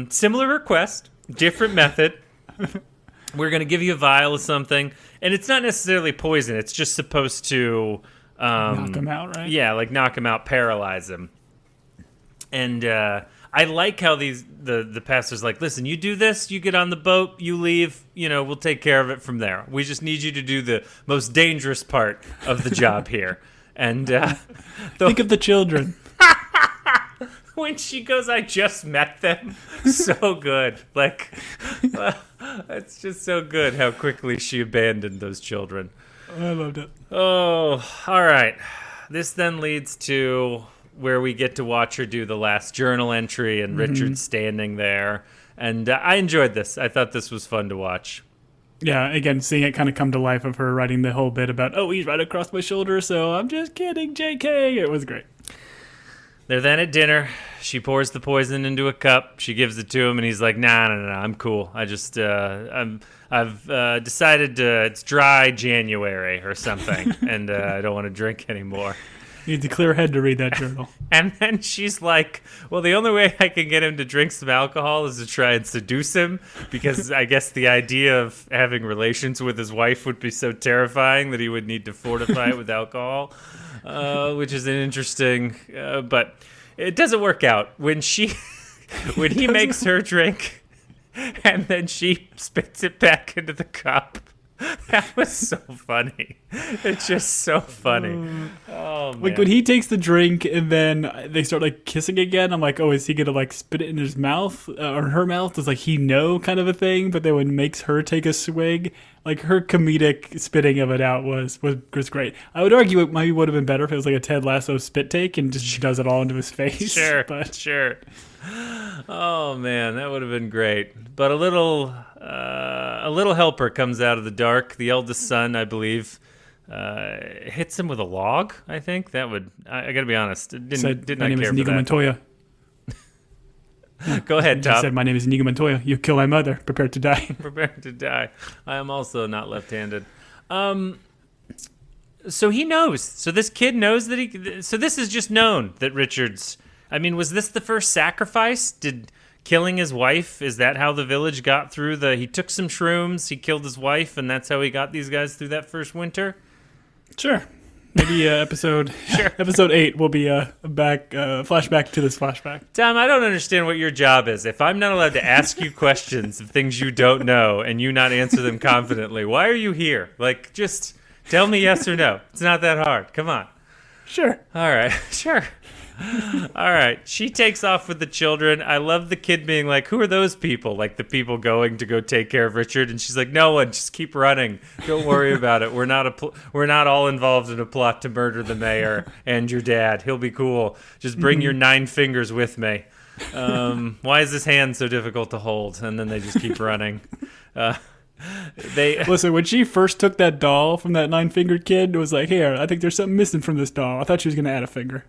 Similar request, different method. We're going to give you a vial of something. And it's not necessarily poison. It's just supposed to... knock him out, right? Yeah, like knock him out, paralyze him. And I like how the pastor's like, listen, you do this, you get on the boat, you leave, we'll take care of it from there. We just need you to do the most dangerous part of the job here. And think of the children. When she goes, I just met them. So good. Like, it's just so good how quickly she abandoned those children. I loved it. Oh, all right. This then leads to where we get to watch her do the last journal entry and Richard's standing there. And I enjoyed this. I thought this was fun to watch. Yeah, again, seeing it kind of come to life of her writing the whole bit about, oh, he's right across my shoulder, so I'm just kidding, JK. It was great. They're then at dinner. She pours the poison into a cup. She gives it to him, and he's like, nah, I'm cool. I just, I've decided it's dry January or something, and I don't want to drink anymore. You need a clear head to read that journal. And then she's like, well, the only way I can get him to drink some alcohol is to try and seduce him, because I guess the idea of having relations with his wife would be so terrifying that he would need to fortify it with alcohol, which is an interesting, but it doesn't work out. When he makes her drink and then she spits it back into the cup. That was so funny. It's just so funny. Oh, man. Like when he takes the drink and then they start like kissing again, I'm like, oh, is he gonna like spit it in his mouth or her mouth? Does like he know kind of a thing? But then when makes her take a swig, like her comedic spitting of it out was great. I would argue it maybe would have been better if it was like a Ted Lasso spit take and just she does it all into his face. Sure. Oh man, that would have been great. But a little helper comes out of the dark. The eldest son, I believe, hits him with a log. I think that would. I got to be honest. Did not care for that. My name is Inigo Montoya. Go ahead, Tom. He said, my name is Inigo Montoya. You kill my mother. Prepare to die. Prepare to die. I am also not left-handed. So he knows. So this kid knows that he. So this is just known that Richard's. I mean, was this the first sacrifice? Did killing his wife, is that how the village got through he took some shrooms, he killed his wife, and that's how he got these guys through that first winter? Sure. Maybe episode 8 will be flashback to this flashback. Tom, I don't understand what your job is. If I'm not allowed to ask you questions of things you don't know and you not answer them confidently, why are you here? Like, just tell me yes or no. It's not that hard. Come on. Sure. All right. Sure. All right. She takes off with the children. I love the kid being like, who are those people? Like the people going to go take care of Richard. And she's like, no one, just keep running. Don't worry about it. We're not all involved in a plot to murder the mayor and your dad. He'll be cool. Just bring your 9 fingers with me. Why is this hand so difficult to hold? And then they just keep running. Listen, when she first took that doll from that 9-fingered kid, it was like, here, I think there's something missing from this doll. I thought she was going to add a finger.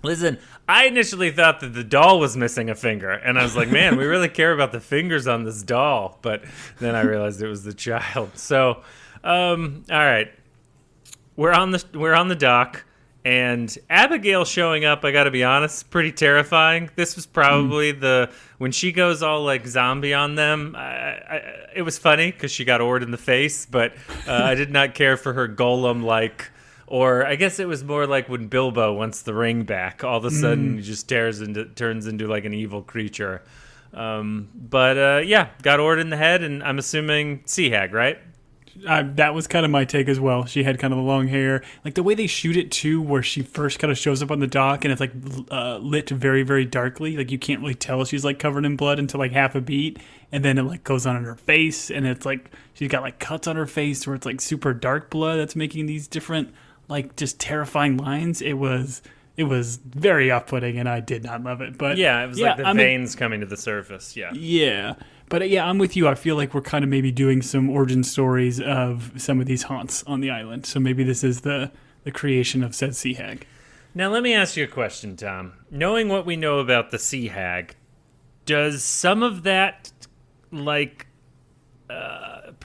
Listen, I initially thought that the doll was missing a finger, and I was like, man, we really care about the fingers on this doll. But then I realized it was the child. So, all right, we're on the dock, and Abigail showing up, I got to be honest, pretty terrifying. This was probably when she goes all like zombie on them. It was funny because she got ored in the face, but I did not care for her golem like. Or I guess it was more like when Bilbo wants the ring back. All of a sudden, he just turns into like an evil creature. Yeah, got ored in the head, and I'm assuming sea hag, right? That was kind of my take as well. She had kind of the long hair. Like the way they shoot it too, where she first kind of shows up on the dock and it's like lit very, very darkly. Like you can't really tell she's like covered in blood until like half a beat. And then it like goes on in her face, and it's like she's got like cuts on her face where it's like super dark blood that's making these different like just terrifying lines. It was very off-putting, and I did not love it. But yeah, it was like the veins coming to the surface. Yeah. But yeah, I'm with you. I feel like we're kind of maybe doing some origin stories of some of these haunts on the island. So maybe this is the creation of said sea hag. Now let me ask you a question, Tom. Knowing what we know about the sea hag, does some of that like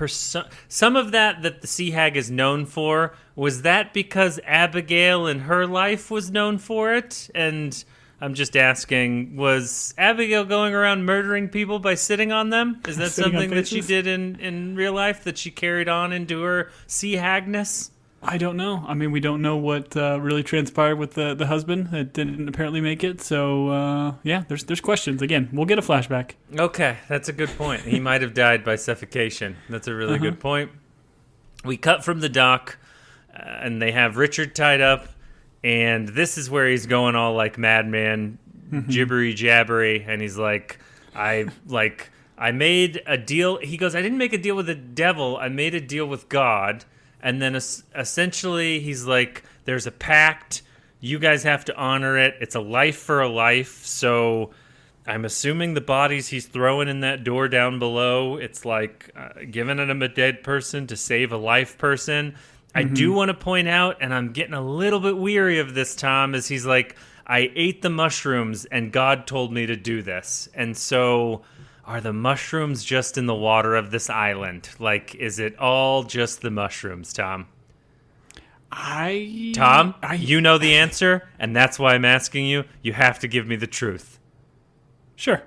some of that the sea hag is known for, was that because Abigail in her life was known for it? And I'm just asking, was Abigail going around murdering people by sitting on them? Is that something that she did in real life that she carried on into her sea hagness? I don't know. I mean, we don't know what really transpired with the husband that didn't apparently make it. So, yeah, there's questions. Again, we'll get a flashback. Okay, that's a good point. He might have died by suffocation. That's a really good point. We cut from the dock, and they have Richard tied up, and this is where he's going all like madman, gibbery jabbery, and he's like, I made a deal. He goes, I didn't make a deal with the devil. I made a deal with God. And then essentially he's like, there's a pact You guys have to honor it. It's a life for a life. So I'm assuming the bodies he's throwing in that door down below, it's like giving them a dead person to save a life person. I do want to point out, and I'm getting a little bit weary of this, Tom, is he's like, I ate the mushrooms and God told me to do this. And so are the mushrooms just in the water of this island? Like, is it all just the mushrooms, Tom? Tom, you know the answer, and that's why I'm asking you. You have to give me the truth. Sure.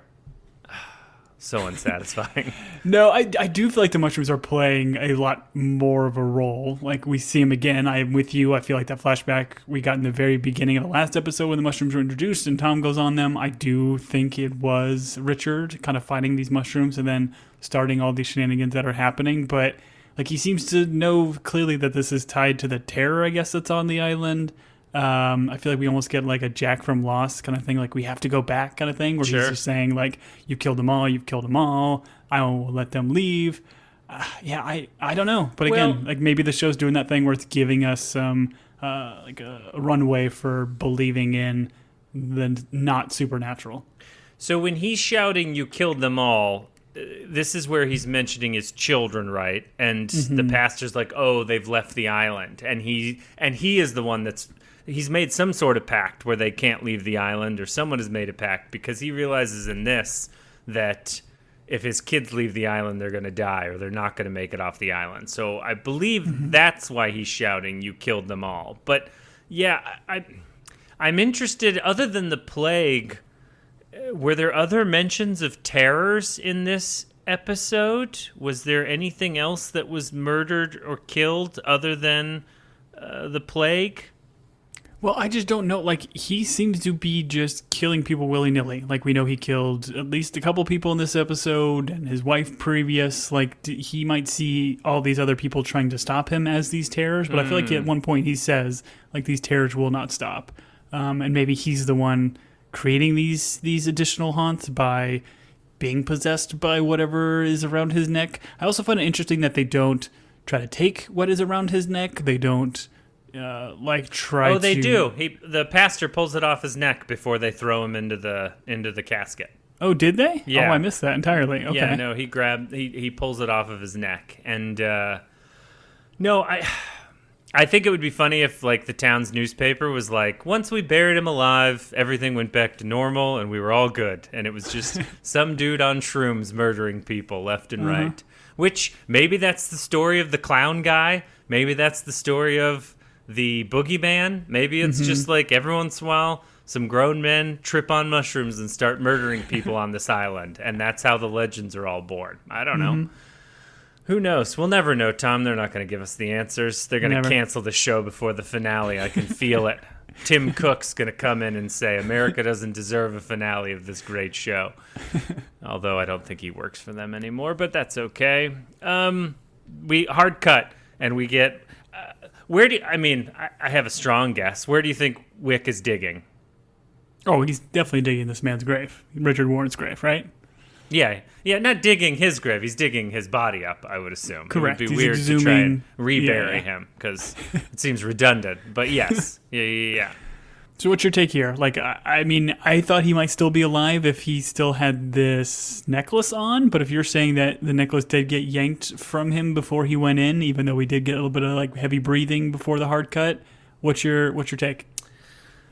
So unsatisfying. No, I do feel like the mushrooms are playing a lot more of a role. Like, we see them again. I'm with you. I feel like that flashback we got in the very beginning of the last episode when the mushrooms were introduced and Tom goes on them. I do think it was Richard kind of fighting these mushrooms and then starting all these shenanigans that are happening. But, like, he seems to know clearly that this is tied to the terror, I guess, that's on the island. I feel like we almost get like a Jack from Lost kind of thing, like we have to go back kind of thing, where he's just saying like, you've killed them all, I will let them leave. I don't know, but again, like maybe the show's doing that thing where it's giving us some like a runway for believing in the not supernatural. So when he's shouting, you killed them all, this is where he's mentioning his children, right? And the pastor's like, oh, they've left the island, and he is the one he's made some sort of pact where they can't leave the island, or someone has made a pact, because he realizes in this that if his kids leave the island, they're going to die, or they're not going to make it off the island. So I believe that's why he's shouting, you killed them all. But yeah, I'm interested, other than the plague, were there other mentions of terrors in this episode? Was there anything else that was murdered or killed other than the plague? Well, I just don't know. Like, he seems to be just killing people willy-nilly. Like, we know he killed at least a couple people in this episode, and his wife previous. Like, he might see all these other people trying to stop him as these terrors, but I feel like at one point he says, like, these terrors will not stop. And maybe he's the one creating these additional haunts by being possessed by whatever is around his neck. I also find it interesting that they don't try to take what is around his neck. They don't... try to... Oh, they do. The pastor pulls it off his neck before they throw him into the casket. Oh, did they? Yeah. Oh, I missed that entirely. Okay. Yeah, no, he pulls it off of his neck. And, no, I think it would be funny if, like, the town's newspaper was like, once we buried him alive, everything went back to normal, and we were all good. And it was just some dude on shrooms murdering people left and right. Which, maybe that's the story of the clown guy. Maybe that's the story of the boogeyman. Maybe it's just like every once in a while some grown men trip on mushrooms and start murdering people on this island, and that's how the legends are all born. I don't know. Who knows? We'll never know, Tom. They're not going to give us the answers. They're going to cancel the show before the finale. I can feel it. Tim Cook's going to come in and say America doesn't deserve a finale of this great show. Although I don't think he works for them anymore, but that's okay. We hard cut, and we get... I have a strong guess. Where do you think Wick is digging? Oh, he's definitely digging this man's grave. Richard Warren's grave, right? Yeah, not digging his grave. He's digging his body up, I would assume. Correct. It would be weird to try and rebury him, because it seems redundant. But yes, yeah. So what's your take here? Like, I thought he might still be alive if he still had this necklace on, but if you're saying that the necklace did get yanked from him before he went in, even though we did get a little bit of like heavy breathing before the hard cut, what's your take?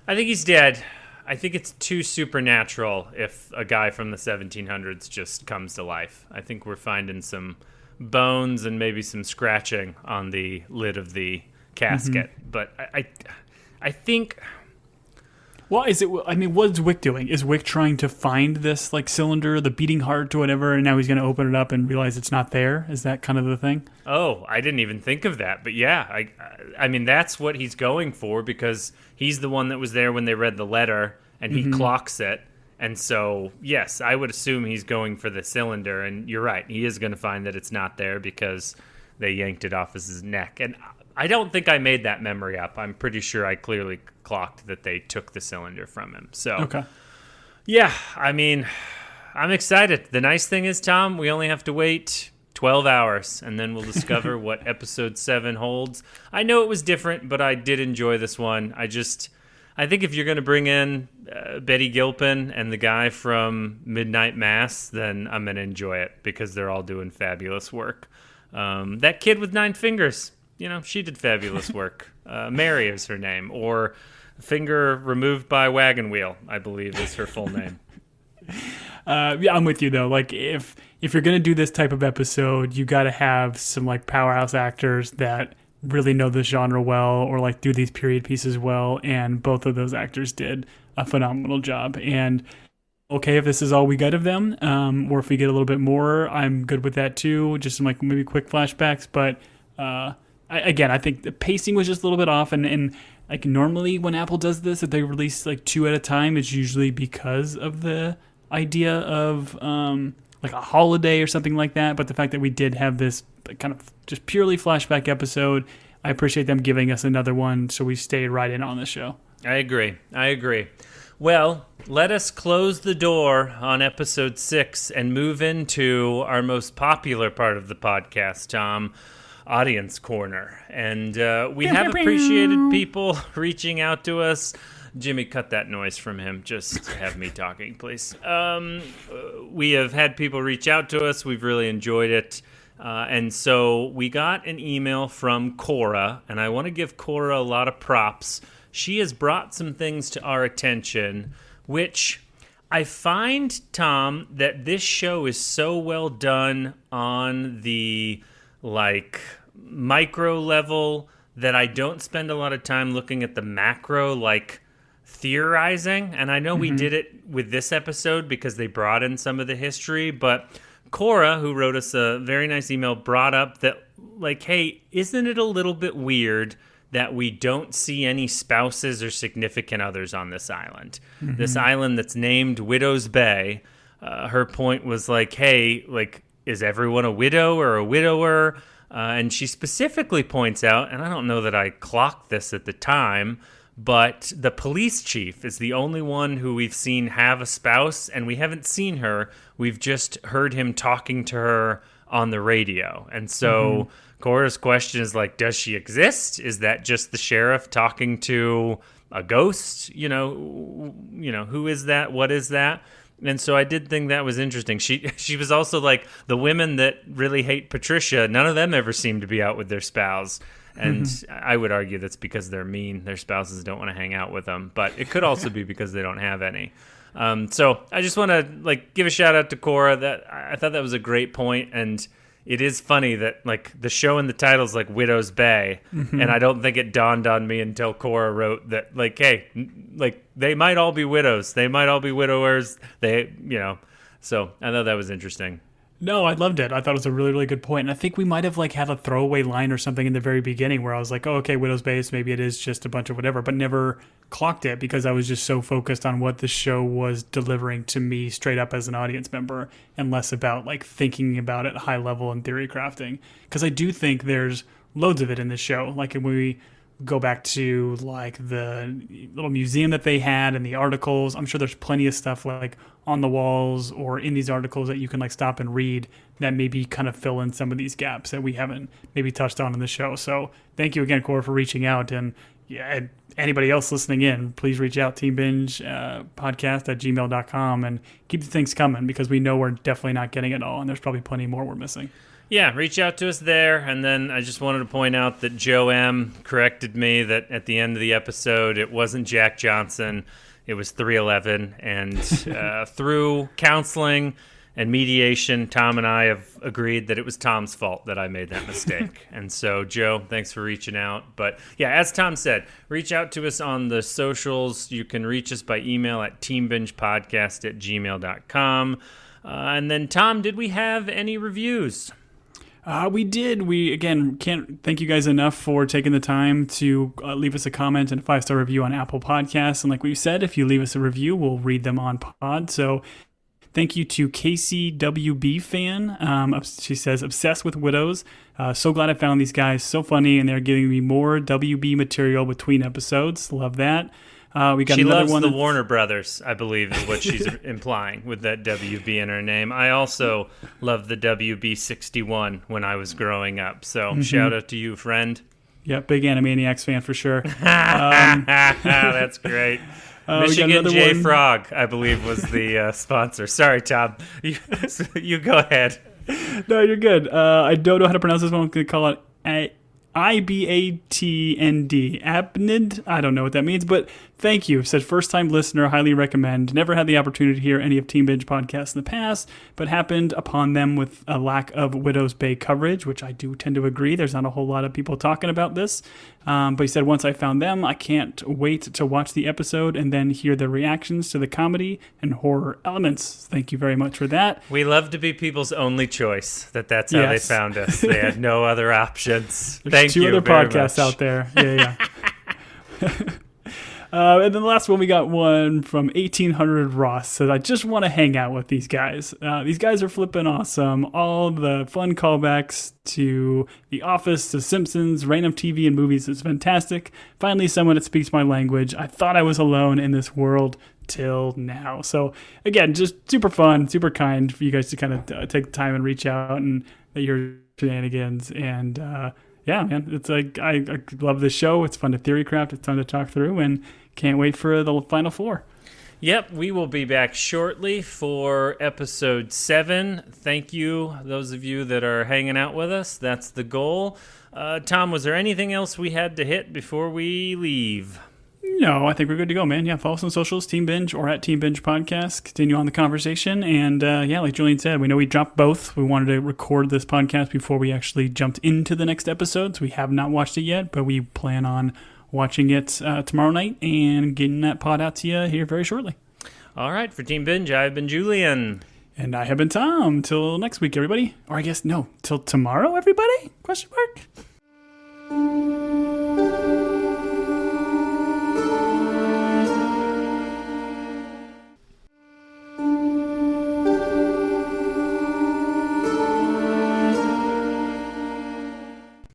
I think he's dead. I think it's too supernatural if a guy from the 1700s just comes to life. I think we're finding some bones and maybe some scratching on the lid of the casket, but I think... Well, what's Wick doing? Is Wick trying to find this, like, cylinder, the beating heart or whatever, and now he's going to open it up and realize it's not there? Is that kind of the thing? Oh, I didn't even think of that. But yeah, I mean, that's what he's going for, because he's the one that was there when they read the letter, and he clocks it. And so, yes, I would assume he's going for the cylinder. And you're right, he is going to find that it's not there because they yanked it off his neck. And I don't think I made that memory up. I'm pretty sure I clearly clocked that they took the cylinder from him. So, okay. Yeah, I mean, I'm excited. The nice thing is, Tom, we only have to wait 12 hours, and then we'll discover what episode 7 holds. I know it was different, but I did enjoy this one. I think if you're going to bring in Betty Gilpin and the guy from Midnight Mass, then I'm going to enjoy it because they're all doing fabulous work. That kid with 9 fingers, she did fabulous work. Mary is her name, or Finger Removed by Wagon Wheel, I believe is her full name. Yeah, I'm with you though. Like if you're going to do this type of episode, you got to have some like powerhouse actors that really know the genre well, or like do these period pieces well, and both of those actors did a phenomenal job. And okay, if this is all we get of them, or if we get a little bit more, I'm good with that too, just some like maybe quick flashbacks. But I think the pacing was just a little bit off, and like normally when Apple does this, if they release like 2 at a time, it's usually because of the idea of like a holiday or something like that. But the fact that we did have this kind of just purely flashback episode, I appreciate them giving us another one, so we stayed right in on the show. I agree. Well, let us close the door on episode 6 and move into our most popular part of the podcast, Tom, Audience Corner. And we have appreciated people reaching out to us. Jimmy, cut that noise from him. Just have me talking, please. We have had people reach out to us. We've really enjoyed it. And so we got an email from Cora, and I want to give Cora a lot of props. She has brought some things to our attention, which I find, Tom, that this show is so well done on the, like, micro level that I don't spend a lot of time looking at the macro, like, theorizing. And I know we did it with this episode because they brought in some of the history, but Cora, who wrote us a very nice email, brought up that, like, hey, isn't it a little bit weird that we don't see any spouses or significant others on this island? This island that's named Widow's Bay. Her point was like, hey, like, is everyone a widow or a widower? And she specifically points out, and I don't know that I clocked this at the time, but the police chief is the only one who we've seen have a spouse, and we haven't seen her. We've just heard him talking to her on the radio. And so Cora's question is like, does she exist? Is that just the sheriff talking to a ghost? Who is that? What is that? And so I did think that was interesting. She was also like, the women that really hate Patricia, none of them ever seem to be out with their spouse. And I would argue that's because they're mean. Their spouses don't want to hang out with them. But it could also be because they don't have any. So I just want to give a shout out to Cora. That I thought that was a great point, and it is funny that the show in the title is Widow's Bay, and I don't think it dawned on me until Cora wrote that hey, they might all be widows, they might all be widowers, So I thought that was interesting. No, I loved it. I thought it was a really, really good point. And I think we might have had a throwaway line or something in the very beginning where I was like, oh, okay, Widow's Base, maybe it is just a bunch of whatever, but never clocked it because I was just so focused on what the show was delivering to me straight up as an audience member and less about thinking about it high level and theory crafting. Because I do think there's loads of it in the show. Like when we go back to the little museum that they had and the articles, I'm sure there's plenty of stuff on the walls or in these articles that you can stop and read that maybe kind of fill in some of these gaps that we haven't maybe touched on in the show. So thank you again, Cora, for reaching out. And anybody else listening in, please reach out, teambingepodcast@gmail.com, and keep the things coming because we know we're definitely not getting it all, and there's probably plenty more we're missing. Yeah, reach out to us there. And then I just wanted to point out that Joe M. corrected me that at the end of the episode, it wasn't Jack Johnson. It was 311. And through counseling and mediation, Tom and I have agreed that it was Tom's fault that I made that mistake. And so, Joe, thanks for reaching out. But yeah, as Tom said, reach out to us on the socials. You can reach us by email at teambingepodcast@gmail.com. And then, Tom, did we have any reviews? We did. We, again, can't thank you guys enough for taking the time to leave us a comment and a 5-star review on Apple Podcasts. And like we said, if you leave us a review, we'll read them on pod. So thank you to Casey WB fan. She says, obsessed with widows. So glad I found these guys so funny, and they're giving me more WB material between episodes. Love that. We got she another loves one. The Warner Brothers, I believe, is what she's implying with that WB in her name. I also loved the WB 61 when I was growing up. So shout out to you, friend. Yeah, big Animaniacs fan for sure. That's great. Michigan J one. Frog, I believe, was the sponsor. Sorry, Tom. You go ahead. No, you're good. I don't know how to pronounce this one. I'm going to call it IBATND. Abnid? I don't know what that means, but thank you. Said first-time listener, highly recommend. Never had the opportunity to hear any of Team Binge podcasts in the past, but happened upon them with a lack of Widow's Bay coverage, which I do tend to agree. There's not a whole lot of people talking about this. But he said, once I found them, I can't wait to watch the episode and then hear the reactions to the comedy and horror elements. Thank you very much for that. We love to be people's only choice, that's how they found us. They had no other options. Thank you Two other very podcasts much. out there. Yeah. And then the last one, we got one from 1800 Ross. Said, I just want to hang out with these guys. These guys are flipping awesome. All the fun callbacks to The Office, to Simpsons, random TV and movies is fantastic. Finally, someone that speaks my language. I thought I was alone in this world till now. So again, just super fun, super kind for you guys to kind of take the time and reach out and your shenanigans. And yeah, man, it's like I love this show. It's fun to theory craft. It's fun to talk through, and can't wait for the final four. Yep, we will be back shortly for episode 7. Thank you, those of you that are hanging out with us. That's the goal. Tom, was there anything else we had to hit before we leave? No, I think we're good to go, man. Yeah, follow us on socials, Team Binge or at Team Binge Podcast. Continue on the conversation. And yeah, like Julian said, we know we dropped both. We wanted to record this podcast before we actually jumped into the next episode. So we have not watched it yet, but we plan on watching it tomorrow night and getting that pod out to you here very shortly. All right, for Team Binge, I've been Julian. And I have been Tom. Till next week, everybody. Or I guess, no, till tomorrow, everybody? Question mark?